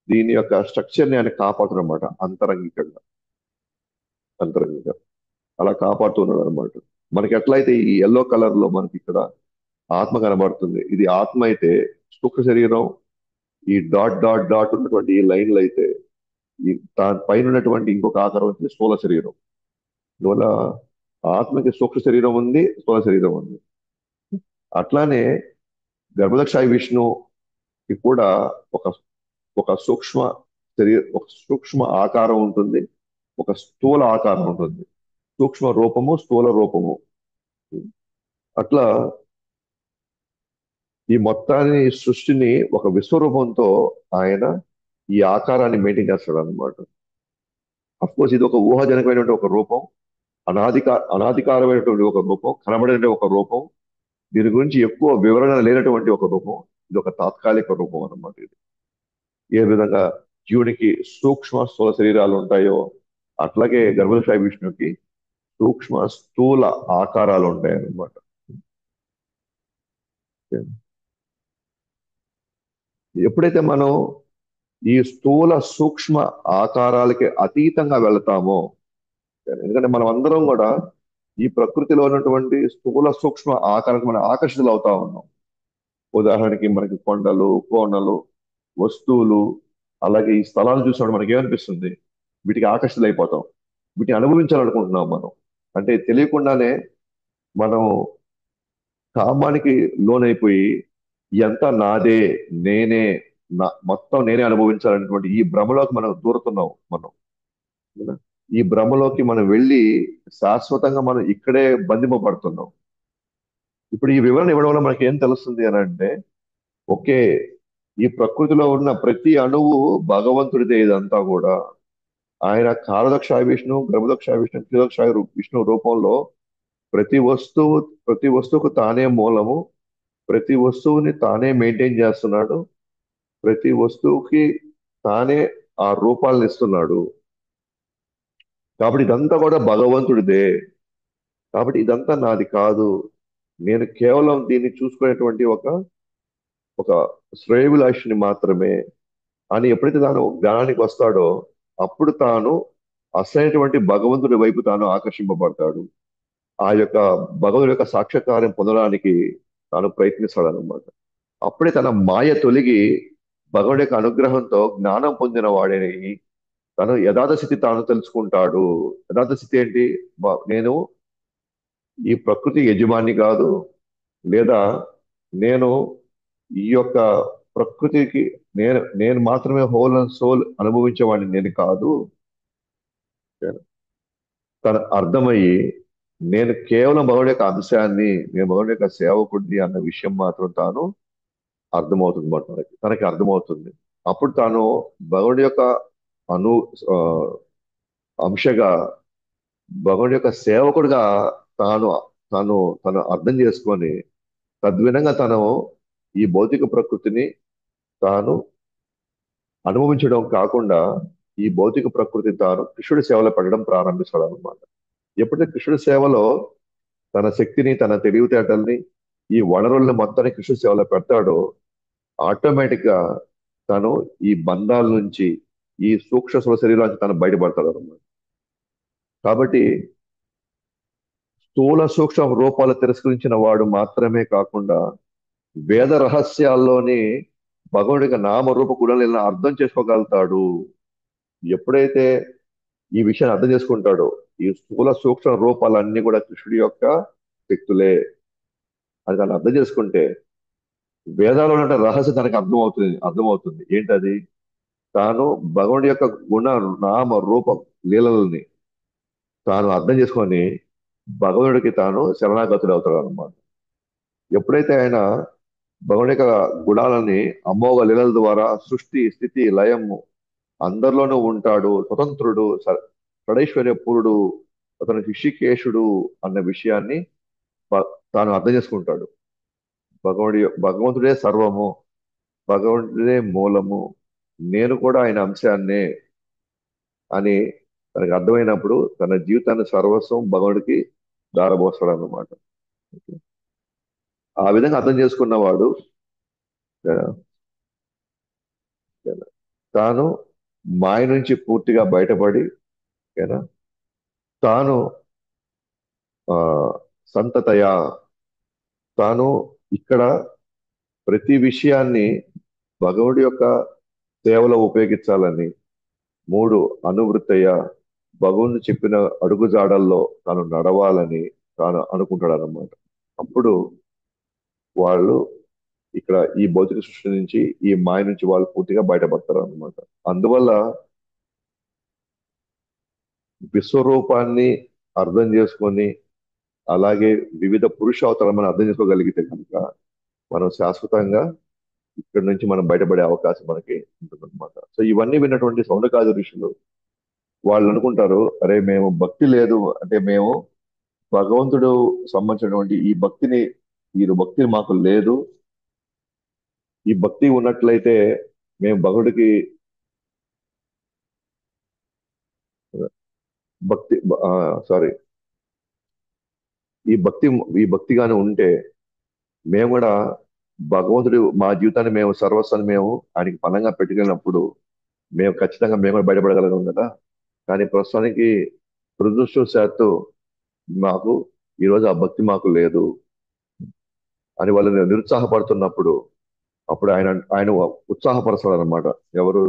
దీని యొక్క స్ట్రక్చర్ ని ఆయన కాపాడుతున్నమాట అంతరంగికంగా. అంతరంగికంగా అలా కాపాడుతున్నాడు అనమాట. మనకి ఎట్లయితే ఈ ఎల్లో కలర్ లో మనకి ఇక్కడ ఆత్మ కనబడుతుంది, ఇది ఆత్మ అయితే, సూక్ష్మ శరీరం ఈ డాట్ డాట్ డాట్ ఉన్నటువంటి ఈ లైన్లు అయితే, ఈ దాని పైన ఉన్నటువంటి ఇంకొక ఆకారం వచ్చి స్థూల శరీరం. అందువల్ల ఆత్మకి సూక్ష్మ శరీరం ఉంది, స్థూల శరీరం ఉంది. అట్లానే గర్భదక్షాయి విష్ణుకి కూడా ఒక ఒక ఒక సూక్ష్మ ఆకారం ఉంటుంది, ఒక స్థూల ఆకారం ఉంటుంది. సూక్ష్మ రూపము, స్థూల రూపము. అట్లా ఈ మొత్తాన్ని సృష్టిని ఒక విశ్వరూపంతో ఆయన ఈ ఆకారాన్ని మెయింటైన్ చేస్తాడు అనమాట. అఫ్ కోర్స్ ఇది ఒక ఊహాజనకమైనటువంటి ఒక రూపం, అనాధికారమైనటువంటి ఒక రూపం, కనబడే ఒక రూపం. దీని గురించి ఎక్కువ వివరణ లేనటువంటి ఒక రూపం. ఇది ఒక తాత్కాలిక రూపం అన్నమాట. ఇది ఏ విధంగా జీవునికి సూక్ష్మ స్థూల శరీరాలు ఉంటాయో అట్లాగే గర్భదక్ష విష్ణుకి సూక్ష్మ స్థూల ఆకారాలు ఉంటాయి అన్నమాట. ఎప్పుడైతే మనం ఈ స్థూల సూక్ష్మ ఆకారాలకి అతీతంగా వెళతామో, ఎందుకంటే మనం అందరం కూడా ఈ ప్రకృతిలో ఉన్నటువంటి స్థూల సూక్ష్మ ఆకారానికి మనం ఆకర్షితులు అవుతా ఉన్నాం. ఉదాహరణకి మనకి కొండలు, కోనలు, వస్తువులు, అలాగే ఈ స్థలాలు చూసినప్పుడు మనకి ఏమనిపిస్తుంది? వీటికి ఆకర్షితులు అయిపోతాం, వీటిని అనుభవించాలనుకుంటున్నాం మనం. అంటే తెలియకుండానే మనం కామానికి లోనైపోయి ఎంత నాదే, నేనే, మొత్తం నేనే అనుభవించాలనేటువంటి ఈ భ్రమలోకి మనం దూరుతున్నాం మనం. అవునా? ఈ భ్రమలోకి మనం వెళ్ళి శాశ్వతంగా మనం ఇక్కడే బంధింపబడుతున్నాం. ఇప్పుడు ఈ వివరణ ఇవ్వడం వల్ల మనకి ఏం తెలుస్తుంది అని అంటే, ఓకే, ఈ ప్రకృతిలో ఉన్న ప్రతి అణువు భగవంతుడిదే. ఇదంతా కూడా ఆయన కాలదక్ష విష్ణు, గర్భదక్ష విష్ణు, త్రిదక్ష విష్ణు రూపంలో ప్రతి వస్తువు ప్రతి వస్తువుకు తానే మూలము, ప్రతి వస్తువుని తానే మెయింటైన్ చేస్తున్నాడు, ప్రతి వస్తువుకి తానే ఆ రూపాలను ఇస్తున్నాడు. కాబట్టి ఇదంతా కూడా భగవంతుడిదే. కాబట్టి ఇదంతా నాది కాదు, నేను కేవలం దీన్ని చూసుకునేటువంటి ఒక ఒక శ్రేయభిలాషిని మాత్రమే అని ఎప్పుడైతే తాను జ్ఞానానికి వస్తాడో అప్పుడు తాను అసలైనటువంటి భగవంతుడి వైపు తాను ఆకర్షింపబడతాడు. ఆ యొక్క భగవంతుడి యొక్క సాక్షాత్కారం పొందడానికి తాను ప్రయత్నిస్తాడు అనమాట. అప్పుడే తన మాయ తొలగి భగవుడి యొక్క అనుగ్రహంతో జ్ఞానం పొందిన వాడిని తను యథార్థ స్థితి తాను తెలుసుకుంటాడు. యథార్థ స్థితి ఏంటి? నేను ఈ ప్రకృతి యజమాని కాదు, లేదా నేను ఈ యొక్క ప్రకృతికి నేను నేను మాత్రమే హోల్ అండ్ సోల్ అనుభవించేవాడిని నేను కాదు. తను అర్థమయ్యి నేను కేవలం భగవుడి యొక్క అంశాన్ని, నేను భగవుడి యొక్క సేవకుడిని అన్న విషయం మాత్రం తాను అర్థమవుతుంది మాట. తనకి అర్థమవుతుంది. అప్పుడు తాను భగవుడి యొక్క అను ఆ, అంశగా భగవానుడి యొక్క సేవకుడిగా తాను తాను తను అర్థం చేసుకొని తద్విధంగా తను ఈ భౌతిక ప్రకృతిని తాను అనుభవించడం కాకుండా ఈ భౌతిక ప్రకృతి తాను కృష్ణుడి సేవలో పెట్టడం ప్రారంభిస్తాడు అనమాట. ఎప్పుడైతే కృష్ణుడి సేవలో తన శక్తిని తన తెలివితేటల్ని ఈ వనరుల్ని మొత్తాన్ని కృష్ణుడి సేవలో పెడతాడో ఆటోమేటిక్ గా తను ఈ బంధాల నుంచి ఈ సూక్ష్మ స్థూల శరీరం నుంచి తను బయటపడతాడు అనమాట. కాబట్టి స్థూల సూక్ష్మ రూపాలు తిరస్కరించిన వాడు మాత్రమే కాకుండా వేద రహస్యాల్లోని భగవుడికి నామరూప గుణాలను అర్థం చేసుకోగలుగుతాడు. ఎప్పుడైతే ఈ విషయాన్ని అర్థం చేసుకుంటాడో ఈ స్థూల సూక్ష్మ రూపాలన్నీ కూడా కృష్ణుడి యొక్క శక్తులే అని తను అర్థం చేసుకుంటే వేదాల్లో ఉన్న రహస్యం తనకు అర్థమవుతుంది ఏంటది? తాను భగవుడి యొక్క గుణ నామ రూప లీలల్ని తాను అర్థం చేసుకొని భగవుడికి తాను శరణాగతుడు అవుతాడు అనమాట. ఎప్పుడైతే ఆయన భగవుడి యొక్క గుణాలని అమోఘ లీలల ద్వారా సృష్టి స్థితి లయము అందరిలోనూ ఉంటాడు, స్వతంత్రుడు, షడైశ్వర్య పూరుడు, అతను ఋషికేశుడు అన్న విషయాన్ని తాను అర్థం చేసుకుంటాడు. భగవంతుడే సర్వము, భగవంతుడే మూలము, నేను కూడా ఆయన అంశాన్నే అని తనకు అర్థమైనప్పుడు తన జీవితాన్ని సర్వస్వం భగవుడికి దారబోస్తాడు అన్నమాట. ఆ విధంగా అర్థం చేసుకున్నవాడు ఆ, తాను మాయ నుంచి పూర్తిగా బయటపడి ఓకేనా, తాను ఆ సంతతయా తాను ఇక్కడ ప్రతి విషయాన్ని భగవుడి యొక్క సేవలో ఉపయోగించాలని, మూడు అనువృత్తయ్య భగవంతుడు చెప్పిన అడుగుజాడల్లో తాను నడవాలని తాను అనుకుంటాడు అన్నమాట. అప్పుడు వాళ్ళు ఇక్కడ ఈ భౌతిక సృష్టి నుంచి ఈ మాయ నుంచి వాళ్ళు పూర్తిగా బయటపడతారు అన్నమాట. అందువల్ల విశ్వరూపాన్ని అర్థం చేసుకొని అలాగే వివిధ పురుష అవతారాలను మనం అర్థం చేసుకోగలిగితే కనుక మనం శాశ్వతంగా ఇక్కడ నుంచి మనం బయటపడే అవకాశం మనకి ఉంటుందన్నమాట. సో ఇవన్నీ విన్నటువంటి సౌనకాది ఋషులు వాళ్ళు అనుకుంటారు, అరే మేము భక్తి లేదు అంటే మేము భగవంతుడు సంబంధించినటువంటి ఈ భక్తి మాకు లేదు. ఈ భక్తి ఉన్నట్లయితే మేము భగవుడికి భక్తి సారీ ఈ భక్తి ఈ భక్తిగానే ఉంటే మేము కూడా భగవంతుడు మా జీవితాన్ని మేము సర్వస్వాన్ని మేము ఆయనకి పనంగా పెట్టుకెళ్ళినప్పుడు మేము ఖచ్చితంగా మేము కూడా బయటపడగలం కదా. కానీ ప్రస్తుతానికి దురదృష్టవశాత్తు మాకు ఈరోజు ఆ భక్తి మాకు లేదు అని వాళ్ళు నిరుత్సాహపడుతున్నప్పుడు అప్పుడు ఆయన ఆయన ఉత్సాహపరుస్తాడు అనమాట. ఎవరు?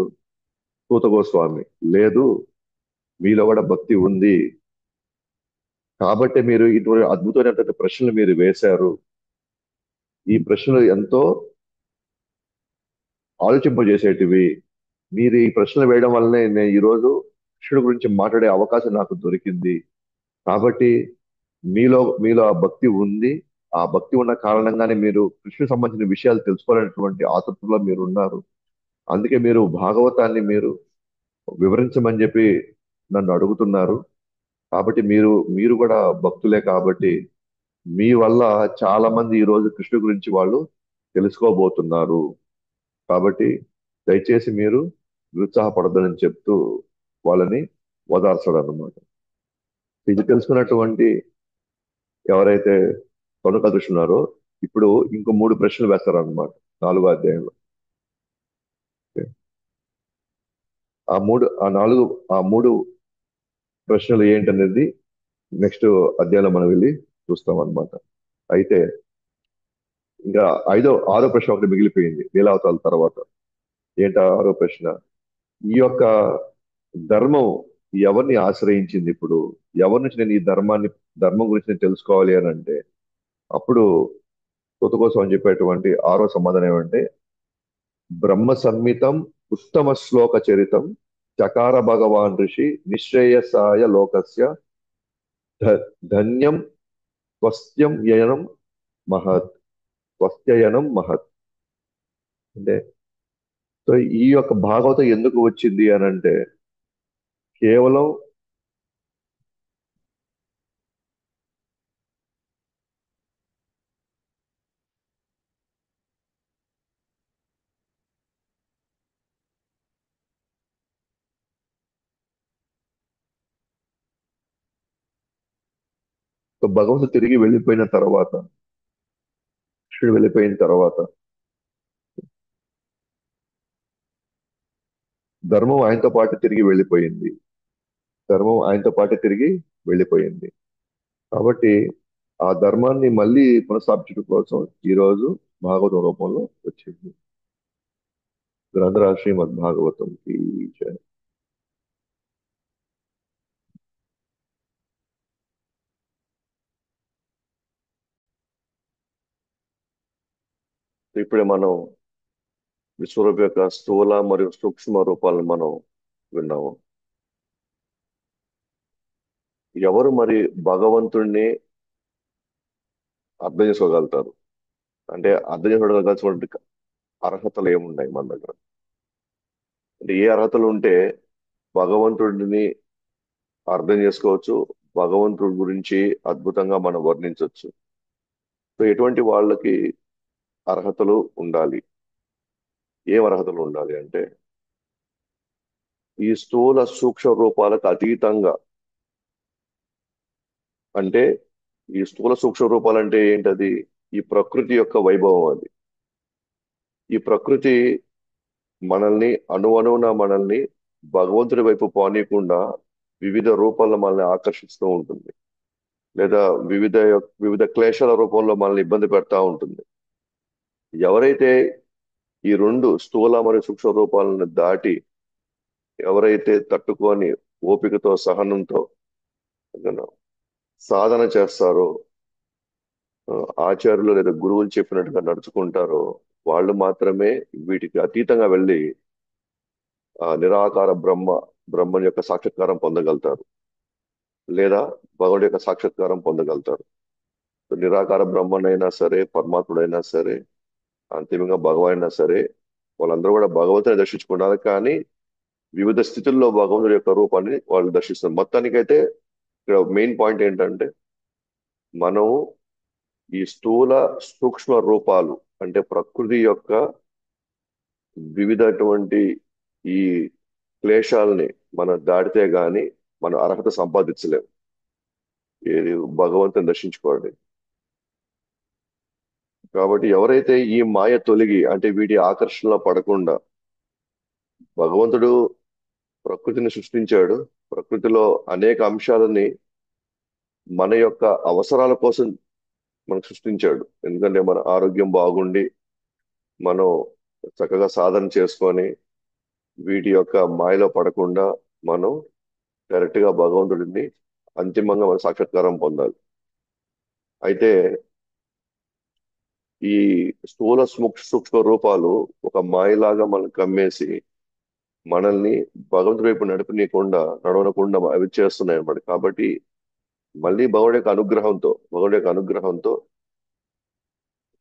సూత గోస్వామి. లేదు, మీలో కూడా భక్తి ఉంది కాబట్టి మీరు ఇటువంటి అద్భుతమైనటువంటి ప్రశ్నలు మీరు వేశారు. ఈ ప్రశ్నలు ఎంతో ఆలోచింపజేసేటివి. మీరు ఈ ప్రశ్నలు వేయడం వల్లనే నేను ఈరోజు కృష్ణుడి గురించి మాట్లాడే అవకాశం నాకు దొరికింది. కాబట్టి మీలో ఆ భక్తి ఉంది. ఆ భక్తి ఉన్న కారణంగానే మీరు కృష్ణుడికి సంబంధించిన విషయాలు తెలుసుకోవాలనేటువంటి ఆతృతలో మీరు ఉన్నారు. అందుకే మీరు భాగవతాన్ని మీరు వివరించమని చెప్పి నన్ను అడుగుతున్నారు. కాబట్టి మీరు కూడా భక్తులే కాబట్టి మీ వల్ల చాలా మంది ఈ రోజు కృష్ణుడి గురించి వాళ్ళు తెలుసుకోబోతున్నారు. కాబట్టి దయచేసి మీరు నిరుత్సాహపడద్దని చెప్తూ వాళ్ళని ఓదార్చడం అన్నమాట. ఇది తెలుసుకున్నటువంటి ఎవరైతే తొనక ఉన్నారో ఇప్పుడు ఇంకో మూడు ప్రశ్నలు వేస్తారన్నమాట 4వ అధ్యాయంలో. ఆ మూడు ఆ నాలుగు ఆ మూడు ప్రశ్నలు ఏంటనేది నెక్స్ట్ అధ్యాయంలో మనం వెళ్ళి చూస్తాం అన్నమాట. అయితే ఇంకా ఆరో ప్రశ్న ఒకటి మిగిలిపోయింది లీలావతాల తర్వాత. ఏంటా ఆరో ప్రశ్న? ఈ యొక్క ధర్మం ఎవరిని ఆశ్రయించింది? ఇప్పుడు ఎవరి నుంచి నేను ఈ ధర్మం గురించి నేను తెలుసుకోవాలి అని అంటే అప్పుడు కొత్త కోసం అని చెప్పేటువంటి ఆరో సమాధానం ఏమంటే బ్రహ్మ సంహితం ఉత్తమ శ్లోక చరితం చకార భగవాన్ ఋషి నిశ్రేయసాయ లోకస్య ధన్యం స్వస్త్యం యనం మహత్ స్వస్త్యయనం మహత్. అంటే సో ఈ యొక్క భాగవతం ఎందుకు వచ్చింది అని అంటే కేవలం సో భగవంతుడు తిరిగి వెళ్ళిపోయిన తర్వాత, కృష్ణుడు వెళ్ళిపోయిన తర్వాత ధర్మం ఆయనతో పాటు తిరిగి వెళ్ళిపోయింది. ధర్మం ఆయనతో పాటు తిరిగి వెళ్ళిపోయింది. కాబట్టి ఆ ధర్మాన్ని మళ్ళీ పునఃస్థాపించడం కోసం ఈ రోజు భాగవత రూపంలో వచ్చింది. గ్రంథరా శ్రీమద్ భాగవతం ఈ జయ. ఇప్పుడే మనం విశ్వరూప యొక్క స్థూల మరియు సూక్ష్మ రూపాలను మనం విన్నాము. ఎవరు మరి భగవంతుణ్ణి అర్థం చేసుకోగలుగుతారు? అంటే అర్థం చేసుకోగలిగినటువంటి అర్హతలు ఏమున్నాయి మన దగ్గర? అంటే ఏ అర్హతలు ఉంటే భగవంతుడిని అర్థం చేసుకోవచ్చు, భగవంతుడి గురించి అద్భుతంగా మనం వర్ణించవచ్చు? సో ఎటువంటి వాళ్ళకి అర్హతలు ఉండాలి? ఏం అర్హతలు ఉండాలి అంటే, ఈ స్థూల సూక్ష్మ రూపాలకు అతీతంగా, అంటే ఈ స్థూల సూక్ష్మ రూపాలంటే ఏంటది? ఈ ప్రకృతి యొక్క వైభవం అది. ఈ ప్రకృతి మనల్ని అణువణువున మనల్ని భగవంతుడి వైపు పోనీయకుండా వివిధ రూపాల్లో మనల్ని ఆకర్షిస్తూ ఉంటుంది, లేదా వివిధ క్లేశాల రూపంలో మనల్ని ఇబ్బంది పెడతా ఉంటుంది. ఎవరైతే ఈ రెండు స్థూల మరియు సూక్ష్మ రూపాలను దాటి, ఎవరైతే తట్టుకొని ఓపికతో సహనంతో సాధన చేస్తారో, ఆ, ఆచార్యులు లేదా గురువులు చెప్పినట్టుగా నడుచుకుంటారో, వాళ్ళు మాత్రమే వీటికి అతీతంగా వెళ్ళి నిరాకార బ్రహ్మం యొక్క సాక్షాత్కారం పొందగలుగుతారు, లేదా భగవుడి యొక్క సాక్షాత్కారం పొందగలుగుతారు. నిరాకార బ్రహ్మనైనా సరే, పరమాత్ముడైనా సరే, అంతిమంగా భగవాన్ అయినా సరే, వాళ్ళందరూ కూడా భగవంతుని దర్శించుకున్నారు. కానీ వివిధ స్థితుల్లో భగవంతుడి యొక్క రూపాన్ని వాళ్ళు దర్శిస్తారు. మొత్తానికైతే ఇక్కడ మెయిన్ పాయింట్ ఏంటంటే, మనం ఈ స్థూల సూక్ష్మ రూపాలు, అంటే ప్రకృతి యొక్క వివిధటువంటి ఈ క్లేశాలని మనం దాటితే గాని మన అర్హత సంపాదించలేము. ఏది భగవంతుని దర్శించుకోండి. కాబట్టి ఎవరైతే ఈ మాయ తొలగి, అంటే వీటి ఆకర్షణలో పడకుండా, భగవంతుడు ప్రకృతిని సృష్టించాడు, ప్రకృతిలో అనేక అంశాలని మన యొక్క అవసరాల కోసం మనకు సృష్టించాడు. ఎందుకంటే మన ఆరోగ్యం బాగుండి, మనం చక్కగా సాధన చేసుకొని వీటి యొక్క మాయలో పడకుండా మనం డైరెక్ట్ గా భగవంతుడిని అంతిమంగా మన సాక్షాత్కారం పొందాలి. అయితే ఈ స్థూల సూక్ష్మ రూపాలు ఒక మాయలాగా మనం కమ్మేసి మనల్ని భగవంతుడి వైపు నడవనకుండా అవి చేస్తున్నాయి అన్నమాట. కాబట్టి మళ్ళీ భగవుడి యొక్క అనుగ్రహంతో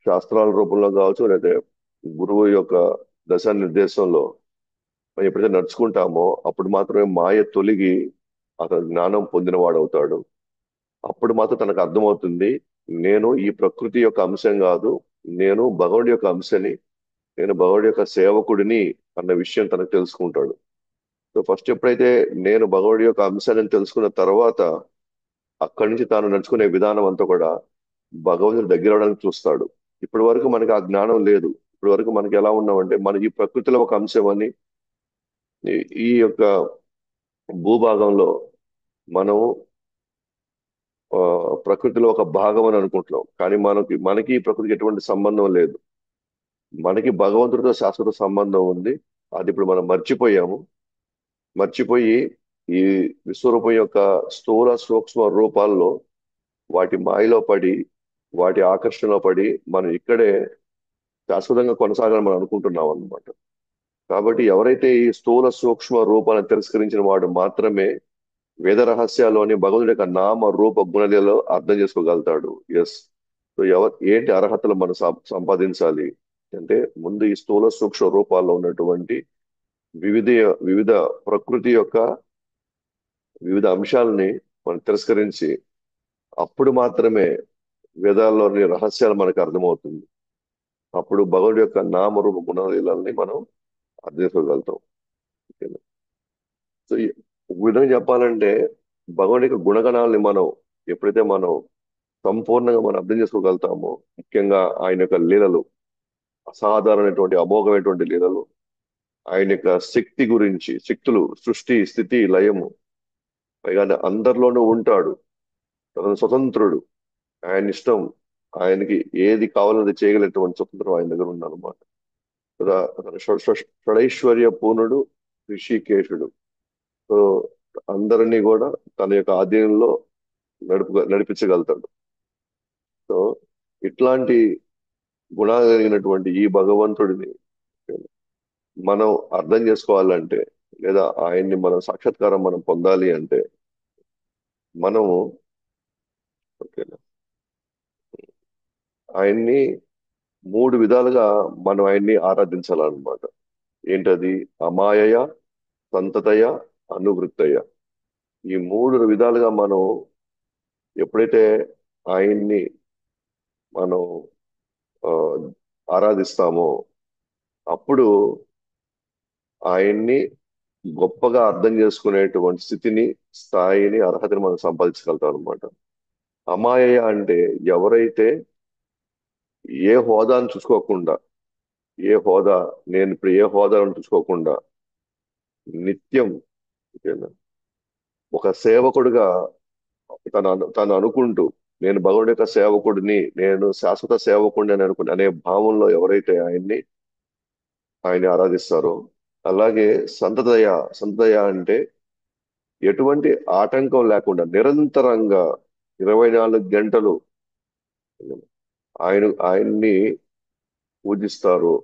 శాస్త్రాల రూపంలో కావచ్చు, లేదా గురువు యొక్క దశ నిర్దేశంలో మనం ఎప్పుడైతే నడుచుకుంటామో అప్పుడు మాత్రమే మాయ తొలగి అతను జ్ఞానం పొందినవాడు అవుతాడు. అప్పుడు మాత్రం తనకు అర్థమవుతుంది, నేను ఈ ప్రకృతి యొక్క అంశం కాదు, నేను భగవుడి యొక్క అంశని, నేను భగవుడి యొక్క సేవకుడిని అన్న విషయం తనకు తెలుసుకుంటాడు. సో ఫస్ట్ ఎప్పుడైతే నేను భగవుడి యొక్క అంశాన్ని తెలుసుకున్న తర్వాత, అక్కడి నుంచి తాను నడుచుకునే విధానం అంతా కూడా భగవంతుడి దగ్గర అవడానికి చూస్తాడు. ఇప్పటి వరకు మనకి ఆ జ్ఞానం లేదు. ఇప్పటి వరకు మనకి ఎలా ఉన్నామంటే, మన ఈ ప్రకృతిలో ఒక అంశం అని, ఈ యొక్క భూభాగంలో మనం ఆ, ప్రకృతిలో ఒక భాగం అని అనుకుంటున్నాం. కానీ మనకి ఈ ప్రకృతికి ఎటువంటి సంబంధం లేదు. మనకి భగవంతుడితో శాశ్వత సంబంధం ఉంది. అది ఇప్పుడు మనం మర్చిపోయి ఈ విశ్వరూపం యొక్క స్థూల సూక్ష్మ రూపాల్లో వాటి మాయలో పడి, వాటి ఆకర్షణలో పడి మనం ఇక్కడే శాశ్వతంగా కొనసాగాలని మనం అనుకుంటున్నాం అన్నమాట. కాబట్టి ఎవరైతే ఈ స్థూల సూక్ష్మ రూపాన్ని తిరస్కరించిన వాడు మాత్రమే వేద రహస్యాల్లోని భగవంతుడి యొక్క నామ రూప గుణలలో అర్థం చేసుకోగలుగుతాడు. ఎస్. సో ఏంటి అర్హతలు మనం సంపాదించాలి అంటే, ముందు ఈ స్థూల సూక్ష్మ రూపాల్లో ఉన్నటువంటి వివిధ వివిధ ప్రకృతి యొక్క వివిధ అంశాలని మనం తిరస్కరించి, అప్పుడు మాత్రమే వేదాల్లోని రహస్యాలు మనకు అర్థమవుతుంది. అప్పుడు భగవుడి యొక్క నామరూప గుణాలని మనం అర్థం చేసుకోగలుగుతాం. ఓకేనా? సో ఒక విధంగా చెప్పాలంటే, భగవుడి యొక్క గుణగణాలని మనం ఎప్పుడైతే మనం సంపూర్ణంగా మనం అర్థం చేసుకోగలుగుతామో, ముఖ్యంగా ఆయన యొక్క లీలలు, అసాధారణమైనటువంటి అమోఘమైనటువంటి లీలలు, ఆయన యొక్క శక్తి గురించి, శక్తులు, సృష్టి, స్థితి, లయము, పైగా అందరిలోనూ ఉంటాడు, తన స్వతంత్రుడు, ఆయన ఇష్టం, ఆయనకి ఏది కావాలన్నది చేయగలిగినటువంటి స్వతంత్రం ఆయన దగ్గర ఉందన్నమాట. కదా, అతను షడైశ్వర్య పూర్ణుడు, ఋషికేశుడు. సో అందరినీ కూడా తన యొక్క ఆధీనంలో నడిపించగలుగుతాడు. సో ఇట్లాంటి గుణాలు కలిగినటువంటి ఈ భగవంతుడిని మనం అర్థం చేసుకోవాలంటే, లేదా ఆయన్ని మనం సాక్షాత్కారం మనం పొందాలి అంటే, మనము ఓకేనా, ఆయన్ని మూడు విధాలుగా మనం ఆయన్ని ఆరాధించాలన్నమాట. ఏంటది? అమాయయ, సంతతయ, అనువృత్తయ. ఈ మూడు విధాలుగా మనం ఎప్పుడైతే ఆయన్ని మనం ఆ, ఆరాధిస్తామో, అప్పుడు ఆయన్ని గొప్పగా అర్థం చేసుకునేటువంటి స్థితిని, స్థాయిని, అర్హతని మనం సంపాదించగలుగుతాం అనమాట. అమాయయ అంటే ఎవరైతే ఏ హోదాను చూసుకోకుండా, ఏ హోదా, నేను ఇప్పుడు ఏ హోదాను చూసుకోకుండా నిత్యం, ఓకేనా, ఒక సేవకుడిగా తను అనుకుంటూ, నేను భగవుడి యొక్క సేవకుడిని, నేను శాశ్వత సేవకుడిని అని అనుకుని అనే భావంలో ఎవరైతే ఆయన్ని ఆరాధిస్తారో, అలాగే సంతదయ. సంతదయ అంటే ఎటువంటి ఆటంకం లేకుండా నిరంతరంగా 24 గంటలు ఆయన్ని పూజిస్తారో,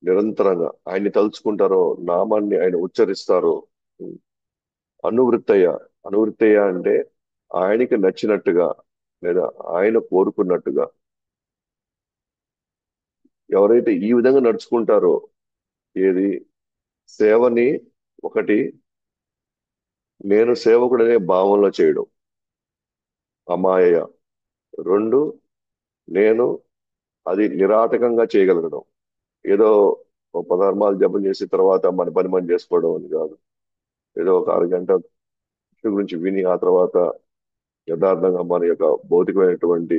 నిరంతరంగా ఆయన్ని తలుచుకుంటారో, నామాన్ని ఆయన ఉచ్చరిస్తారో. అనువృత్తయ్య. అనువృత్తయ్య అంటే ఆయనకి నచ్చినట్టుగా, లేదా ఆయన కోరుకున్నట్టుగా ఎవరైతే ఈ విధంగా నడుచుకుంటారో, ఏది, సేవని ఒకటి నేను సేవకుడనే భావంలో చేయడం, అమాయయ. రెండు, నేను అది నిరాటకంగా చేయగలగడం. ఏదో ఒక పదర్మాలు జపం చేసి తర్వాత మన పని మనం చేసుకోవడం అని కాదు. ఏదో ఒక అరగంట కృష్ణ గురించి విని ఆ తర్వాత యథార్థంగా మన యొక్క భౌతికమైనటువంటి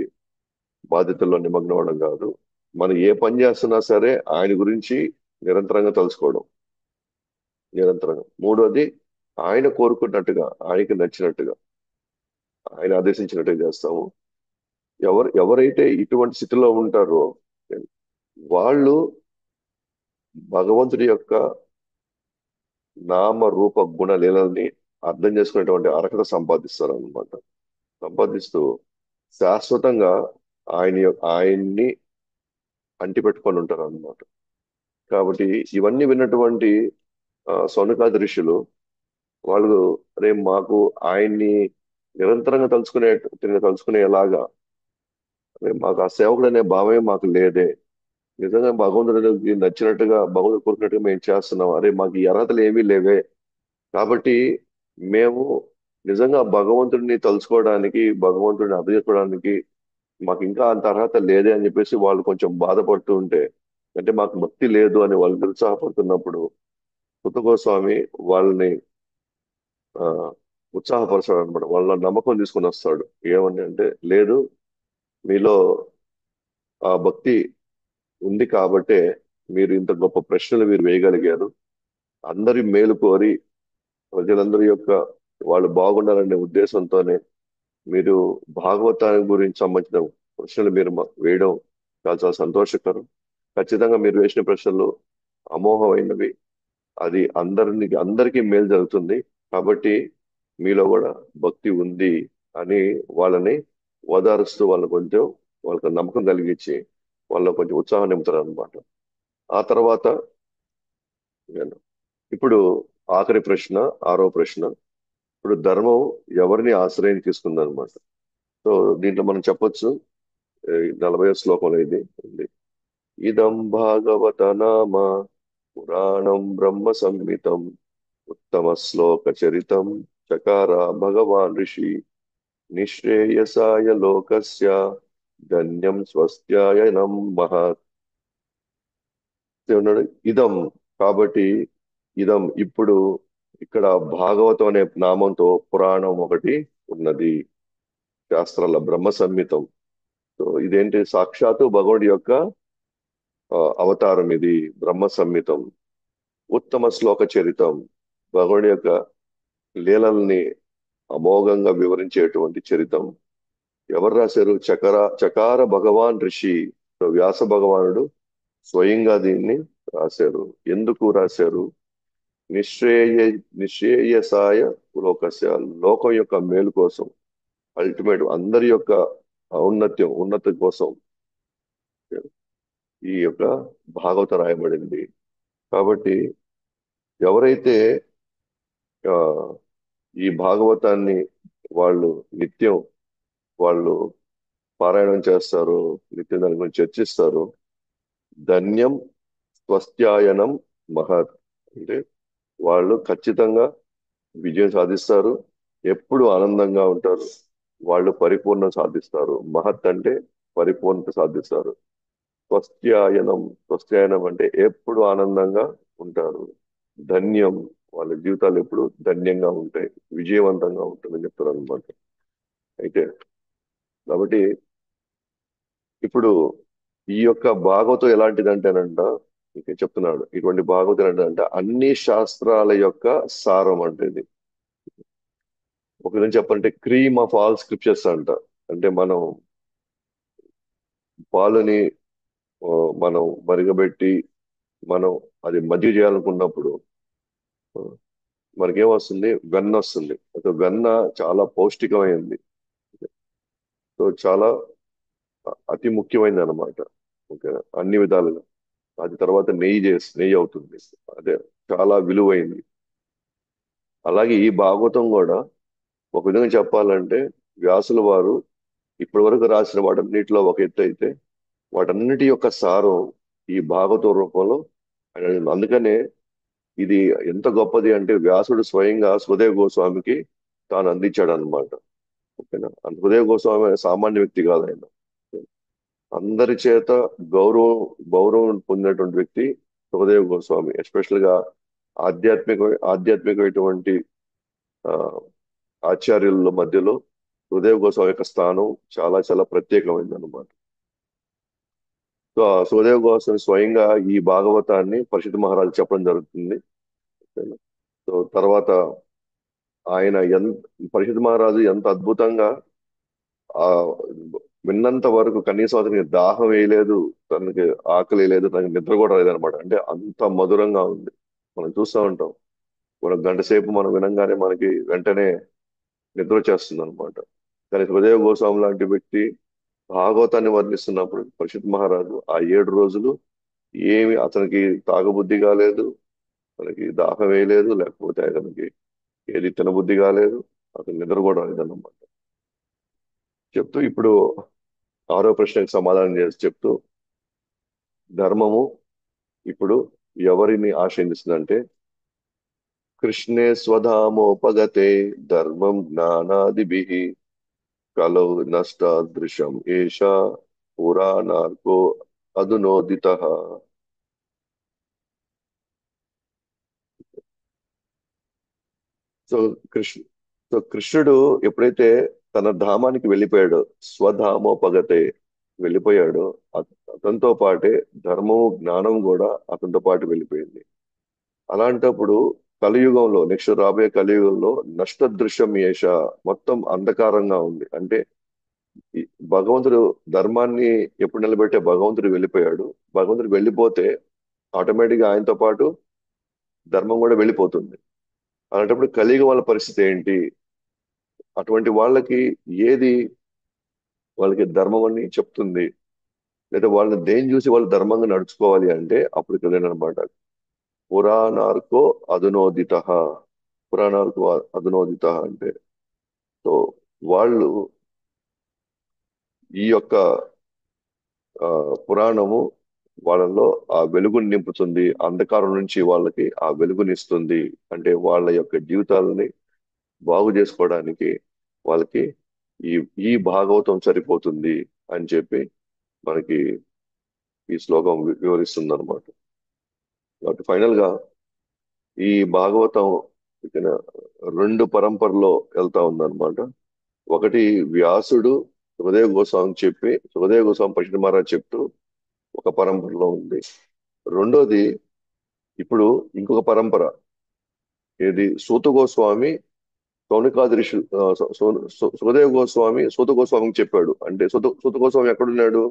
బాధ్యతల్లో నిమగ్నం అవ్వడం కాదు. మనం ఏ పని చేస్తున్నా సరే ఆయన గురించి నిరంతరంగా తెలుసుకోవడం, నిరంతరంగా. మూడోది, ఆయన కోరుకున్నట్టుగా, ఆయనకి నచ్చినట్టుగా, ఆయన ఆదేశించినట్టుగా చేస్తాము. ఎవరైతే ఇటువంటి స్థితిలో ఉంటారో వాళ్ళు భగవంతుడి యొక్క నామ రూప గుణ లీలల్ని అర్థం చేసుకునేటువంటి అర్హత సంపాదిస్తారు అనమాట. సంపాదిస్తూ శాశ్వతంగా ఆయన్ని అంటిపెట్టుకొని ఉంటారు అనమాట. కాబట్టి ఇవన్నీ విన్నటువంటి సౌనకాది ఋషులు వాళ్ళు, అరే మాకు ఆయన్ని నిరంతరంగా తలుచుకునేలాగా, అరే మాకు ఆ సేవకుడు అనే భావమే మాకు లేదే, నిజంగా భగవంతుడికి నచ్చినట్టుగా, భగవంతుడు కోరుకున్నట్టుగా మేము చేస్తున్నాం, అరే మాకు ఈ అర్హతలు ఏమీ లేవే. కాబట్టి మేము నిజంగా భగవంతుడిని తలుచుకోవడానికి, భగవంతుడిని అర్థం చేసుకోవడానికి మాకు ఇంకా అంత అర్హత లేదే అని చెప్పేసి వాళ్ళు కొంచెం బాధపడుతూ ఉంటే, అంటే మాకు భక్తి లేదు అని వాళ్ళు నిరుత్సాహపడుతున్నప్పుడు, సుత గోస్వామి వాళ్ళని ఆ ఉత్సాహపరచాడు అనమాట. వాళ్ళ నమ్మకం తీసుకుని వస్తాడు. ఏమని అంటే, లేదు, మీలో ఆ భక్తి ఉంది కాబట్టే మీరు ఇంత గొప్ప ప్రశ్నలు మీరు వేయగలిగారు. అందరి మేలు కోరి, ప్రజలందరి యొక్క వాళ్ళు బాగుండాలనే ఉద్దేశంతోనే మీరు భాగవతాన్ని గురించి సంబంధించిన ప్రశ్నలు మీరు వేయడం చాలా చాలా సంతోషకరం. ఖచ్చితంగా మీరు వేసిన ప్రశ్నలు అమోఘమైనవి. అది అందరికీ మేలు జరుగుతుంది. కాబట్టి మీలో కూడా భక్తి ఉంది అని వాళ్ళని ఓదారుస్తూ, వాళ్ళకి నమ్మకం కలిగించి వాళ్ళలో కొంచెం ఉత్సాహం నింపుతారు అనమాట. ఆ తర్వాత నేను ఇప్పుడు ఆఖరి ప్రశ్న, ఆరో ప్రశ్న. ఇప్పుడు ధర్మం ఎవరిని ఆశ్రయం తీసుకుందనమాట. సో దీంట్లో మనం చెప్పొచ్చు, 40వ శ్లోకంలో ఇది ఉంది. ఇదం భాగవత నామ పురాణం బ్రహ్మ సంహితం ఉత్తమ శ్లోక చరితం చకార భగవాన్ ఋషి నిశ్రేయసాయ లోకస్య ధన్యం స్వస్త్యాయనం మహత్. ఉన్నాడు ఇదం. కాబట్టి ఇదం, ఇప్పుడు ఇక్కడ భాగవతం అనే నామంతో పురాణం ఒకటి ఉన్నది. శాస్త్రాల బ్రహ్మ సంహితం. సో ఇదేంటి, సాక్షాత్తు భగవానుడి యొక్క అవతారం ఇది. బ్రహ్మ సంహితం, ఉత్తమ శ్లోక చరితం, భగవానుడి యొక్క లీలల్ని అమోఘంగా వివరించేటువంటి చరితం. ఎవరు రాశారు? చకార భగవాన్ ఋషి. సో వ్యాస భగవానుడు స్వయంగా దీన్ని రాశారు. ఎందుకు రాశారు? నిశ్రేయ నిశ్రేయసాయ లోకస్య, లోకం యొక్క మేలు కోసం, అల్టిమేట్ అందరి యొక్క ఉన్నతి కోసం ఈ యొక్క భాగవతం రాయబడింది. కాబట్టి ఎవరైతే ఆ, ఈ భాగవతాన్ని వాళ్ళు నిత్యం వాళ్ళు పారాయణం చేస్తారో, నిత్యం దాని గురించి చర్చిస్తారో, ధన్యం స్వస్త్యాయనం మహత్, అంటే వాళ్ళు ఖచ్చితంగా విజయం సాధిస్తారు, ఎప్పుడు ఆనందంగా ఉంటారు, వాళ్ళు పరిపూర్ణం సాధిస్తారు. మహత్ అంటే పరిపూర్ణత సాధిస్తారు. స్వస్త్యాయనం అంటే ఎప్పుడు ఆనందంగా ఉంటారు. ధన్యం, వాళ్ళ జీవితాలు ఎప్పుడు ధన్యంగా ఉంటాయి, విజయవంతంగా ఉంటుందని చెప్తారు అనమాట. అయితే కాబట్టి ఇప్పుడు ఈ యొక్క భాగవతం ఎలాంటిదంటేనంట, ఇక చెప్తున్నాడు, ఇటువంటి భాగవతం ఏంటంటే అన్ని శాస్త్రాల యొక్క సారం అంటే ఇది. ఒక విధంగా చెప్పాలంటే క్రీమ్ ఆఫ్ ఆల్ స్క్రిప్చర్స్ అంట. అంటే మనం పాలని ఆ, మనం మరిగబెట్టి మనం అది మజ్జిగ చేయాలనుకున్నప్పుడు ఆ, మనకేమొస్తుంది? వెన్న వస్తుంది. అయితే వెన్న చాలా పౌష్టికమైంది. సో చాలా అతి ముఖ్యమైనది అనమాట. ఓకే, అన్ని విధాలుగా. అది తర్వాత నెయ్యి అవుతుంది. అదే చాలా విలువైంది. అలాగే ఈ భాగవతం కూడా ఒక విధంగా చెప్పాలంటే వ్యాసుల వారు ఇప్పటి వరకు రాసిన వాటన్నిటిలో ఒక ఎత్తు అయితే, వాటన్నిటి యొక్క సారం ఈ భాగవతం రూపంలో అందుకనే ఇది ఎంత గొప్పది అంటే వ్యాసుడు స్వయంగా సుఖదేవ గోస్వామికి తాను అందించాడు అనమాట. ఓకేనా? సుఖదేవ గోస్వామి సామాన్య వ్యక్తి కాదు ఆయన. అందరి చేత గౌరవం గౌరవం పొందినటువంటి వ్యక్తి సుఖదేవ గోస్వామి. ఎస్పెషల్ గా ఆధ్యాత్మిక ఆధ్యాత్మికమైనటువంటి ఆ, ఆచార్యుల మధ్యలో సుఖదేవ గోస్వామి యొక్క స్థానం చాలా చాలా ప్రత్యేకమైంది అనమాట. సో ఆ సుఖదేవ గోస్వామి స్వయంగా ఈ భాగవతాన్ని పరిషత్ మహారాజు చెప్పడం జరుగుతుంది. సో తర్వాత ఆయన పరిషత్ మహారాజు ఎంత అద్భుతంగా ఆ విన్నంత వరకు కనీసం అతనికి దాహం వేయలేదు, తనకి ఆకలి వేయలేదు, తనకి నిద్ర కూడా లేదనమాట. అంటే అంత మధురంగా ఉంది. మనం చూస్తూ ఉంటాం, మనం గంట సేపు మనం వినంగానే మనకి వెంటనే నిద్ర వచ్చేస్తుంది అనమాట. కానీ హృదయ గోస్వామి లాంటి వ్యక్తి భాగవతాన్ని వర్ణిస్తున్నప్పుడు పరిషత్ మహారాజు ఆ 7 రోజులు ఏమి అతనికి తాగబుద్ధి కాలేదు, తనకి దాహం వేయలేదు, లేకపోతే అతనికి ఏది తినబుద్ధి కాలేదు, అతను నిద్ర కూడా రాలేదన్నమాట. చెప్తూ ఇప్పుడు 6వ ప్రశ్నకు సమాధానం చేసి చెప్తూ, ధర్మము ఇప్పుడు ఎవరిని ఆశ్రయిస్తుందంటే, కృష్ణే స్వధామోపగతే ధర్మం జ్ఞానాదిభిః కలౌ నష్టాదృశం ఏషా పురాణార్కో అధునోదితః. సో కృష్ణ కృష్ణుడు ఎప్పుడైతే తన ధామానికి వెళ్ళిపోయాడో, స్వధామోపగతే వెళ్ళిపోయాడో, అతనితో పాటే ధర్మము జ్ఞానం కూడా అతనితో పాటు వెళ్ళిపోయింది. అలాంటప్పుడు కలియుగంలో, నెక్స్ట్ రాబోయే కలియుగంలో నష్టదృశ్యం ఏష, మొత్తం అంధకారంగా ఉంది. అంటే ఈ భగవంతుడు ధర్మాన్ని ఎప్పుడు నిలబెట్టే భగవంతుడు వెళ్ళిపోయాడు. భగవంతుడు వెళ్ళిపోతే ఆటోమేటిక్ గా ఆయనతో పాటు ధర్మం కూడా వెళ్ళిపోతుంది. అలాంటప్పుడు కలియుగం వాళ్ళ పరిస్థితి ఏంటి? అటువంటి వాళ్ళకి ఏది వాళ్ళకి ధర్మం అని చెప్తుంది, లేదా వాళ్ళని దేని చూసి వాళ్ళు ధర్మంగా నడుచుకోవాలి అంటే అప్పుడు ఇక్కడ అనమాట, పురాణార్కో అధునోదిత. పురాణార్కో అధునోదిత అంటే, సో వాళ్ళు ఈ యొక్క ఆ, పురాణము వాళ్ళలో ఆ వెలుగుని నింపుతుంది, అంధకారం నుంచి వాళ్ళకి ఆ వెలుగునిస్తుంది. అంటే వాళ్ళ యొక్క జీవితాలని బాగు చేసుకోవడానికి వాళ్ళకి ఈ ఈ భాగవతం సరిపోతుంది అని చెప్పి మనకి ఈ శ్లోకం వివరిస్తుంది అనమాట. కాబట్టి ఫైనల్ గా ఈ భాగవతం ఇక 2 పరంపరలో వెళ్తా ఉందన్నమాట. ఒకటి వ్యాసుడు సుఖదేవ గోస్వామి చెప్పి సుఖదేవ గోస్వామి పశ్చిమ మహారాజ్ చెప్తూ ఒక పరంపరలో ఉంది. రెండోది ఇప్పుడు ఇంకొక పరంపర, ఏది సూత గోస్వామి సౌనకాది ఋషి సుఖదేవ గోస్వామి సూత గోస్వామికి చెప్పాడు. అంటే సూత గోస్వామి ఎక్కడున్నాడు?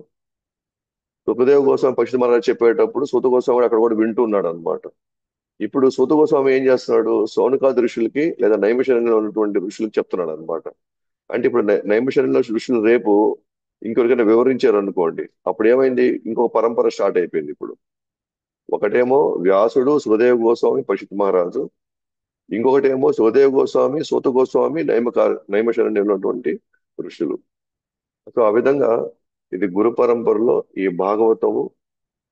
సుఖదేవ గోస్వామి పశ్చిమ మహారాజ్ చెప్పేటప్పుడు సూత గోస్వామి కూడా అక్కడ కూడా వింటూ ఉన్నాడు అనమాట. ఇప్పుడు సూత గోస్వామి ఏం చేస్తున్నాడు? సౌనకాది ఋషులకి లేదా నైమిషారణ్యంలో ఉన్నటువంటి ఋషులకు చెప్తున్నాడు అనమాట. అంటే ఇప్పుడు నైమిషారణ్యంలో ఋషులు రేపు ఇంకొకరికైనా వివరించారు అనుకోండి, అప్పుడు ఏమైంది? ఇంకొక పరంపర స్టార్ట్ అయిపోయింది. ఇప్పుడు ఒకటేమో వ్యాసుడు సుఖదేవ గోస్వామి పశుపతి మహారాజు, ఇంకొకటేమో సుఖదేవ గోస్వామి సూత గోస్వామి నైమిషారణ్యంలో ఉన్నటువంటి ఋషులు. సో ఆ విధంగా ఇది గురు పరంపరలో ఈ భాగవతము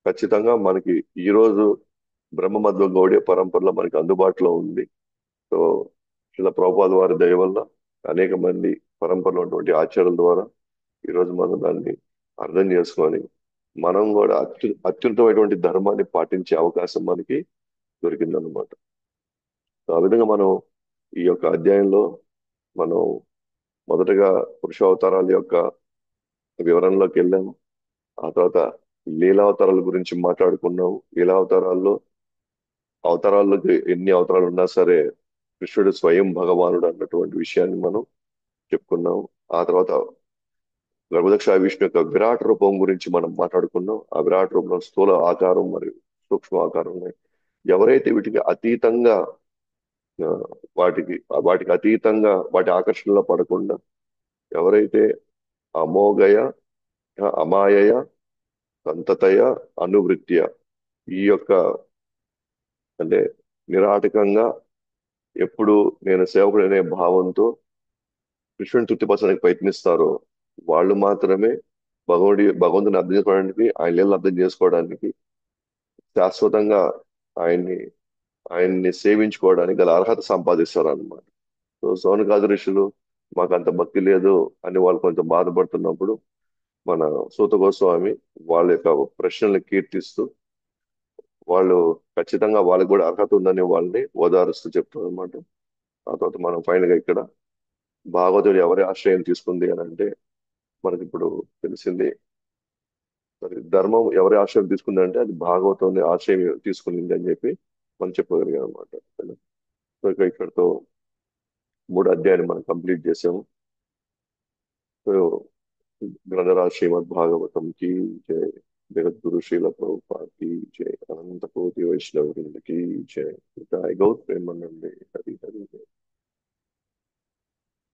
ఖచ్చితంగా మనకి ఈ రోజు బ్రహ్మ మధ్వ గౌడీయ పరంపరలో మనకి అందుబాటులో ఉంది. సో శిల ప్రభుపాద వారి దయ వల్ల అనేక మంది పరంపరలో ఉన్నటువంటి ఆచార్యుల ద్వారా ఈరోజు మనం దాన్ని అర్థం చేసుకొని మనం కూడా అత్యున్నతమైనటువంటి ధర్మాన్ని పాటించే అవకాశం మనకి దొరికిందనమాట. సో ఆ విధంగా మనం ఈ యొక్క అధ్యాయంలో మనం మొదటగా పురుషావతారాల యొక్క వివరణలోకి వెళ్ళాము. ఆ తర్వాత లీలావతారాల గురించి మాట్లాడుకున్నాము. లీలావతారాల్లో అవతారాలకు ఎన్ని అవతారాలు ఉన్నా సరే కృష్ణుడు స్వయం భగవానుడు అన్నటువంటి విషయాన్ని మనం చెప్పుకున్నాం. ఆ తర్వాత గర్భదక్ష విష్ణు యొక్క విరాట్ రూపం గురించి మనం మాట్లాడుకున్నాం. ఆ విరాట్ రూపంలో స్థూల ఆకారం మరియు సూక్ష్మ ఆకారం ఉన్నాయి. ఎవరైతే వీటికి అతీతంగా ఆ, వాటికి వాటికి అతీతంగా వాటి ఆకర్షణలో పడకుండా ఎవరైతే అమోఘయ అమాయయ సంతతయ అనువృత్య ఈ యొక్క అంటే నిరాటకంగా ఎప్పుడు నేను సేవకుడు అనే భావంతో కృష్ణుని తృప్తిపరచడానికి ప్రయత్నిస్తారో వాళ్ళు మాత్రమే భగవంతుని అర్థం చేసుకోవడానికి, ఆయన లీలలు అర్థం చేసుకోవడానికి, శాశ్వతంగా ఆయన్ని ఆయన్ని సేవించుకోవడానికి గల అర్హత సంపాదిస్తారు అన్నమాట. సో సౌనకాది ఋషులు మాకు అంత భక్తి లేదు అని వాళ్ళు కొంచెం బాధపడుతున్నప్పుడు మన సూత గోస్వామి వాళ్ళ యొక్క ప్రశ్నల్ని కీర్తిస్తూ వాళ్ళు ఖచ్చితంగా వాళ్ళకి కూడా అర్హత ఉందని వాళ్ళని ఓదారుస్తూ చెప్తారు అనమాట. ఆ తర్వాత మనం ఫైనల్ గా ఇక్కడ భాగవతుడు ఎవరి ఆశ్రయం తీసుకుంది అని అంటే మనకి ఇప్పుడు తెలిసింది. మరి ధర్మం ఎవరి ఆశ్రయం తీసుకుందంటే అది భాగవతం ఆశ్రయం తీసుకునింది అని చెప్పి మనం చెప్పగలిగాం అనమాట. సో ఇక ఇక్కడతో 3 అధ్యాయాన్ని మనం కంప్లీట్ చేసాము. సో గ్రంథరాజ్ శ్రీమద్ భాగవతం కి జయ, జగద్గురు శ్రీల ప్రభుపాద కి జయ, అనంత కోటి వైష్ణవ వృంద కి జయ, గౌత్ ప్రేమనండి.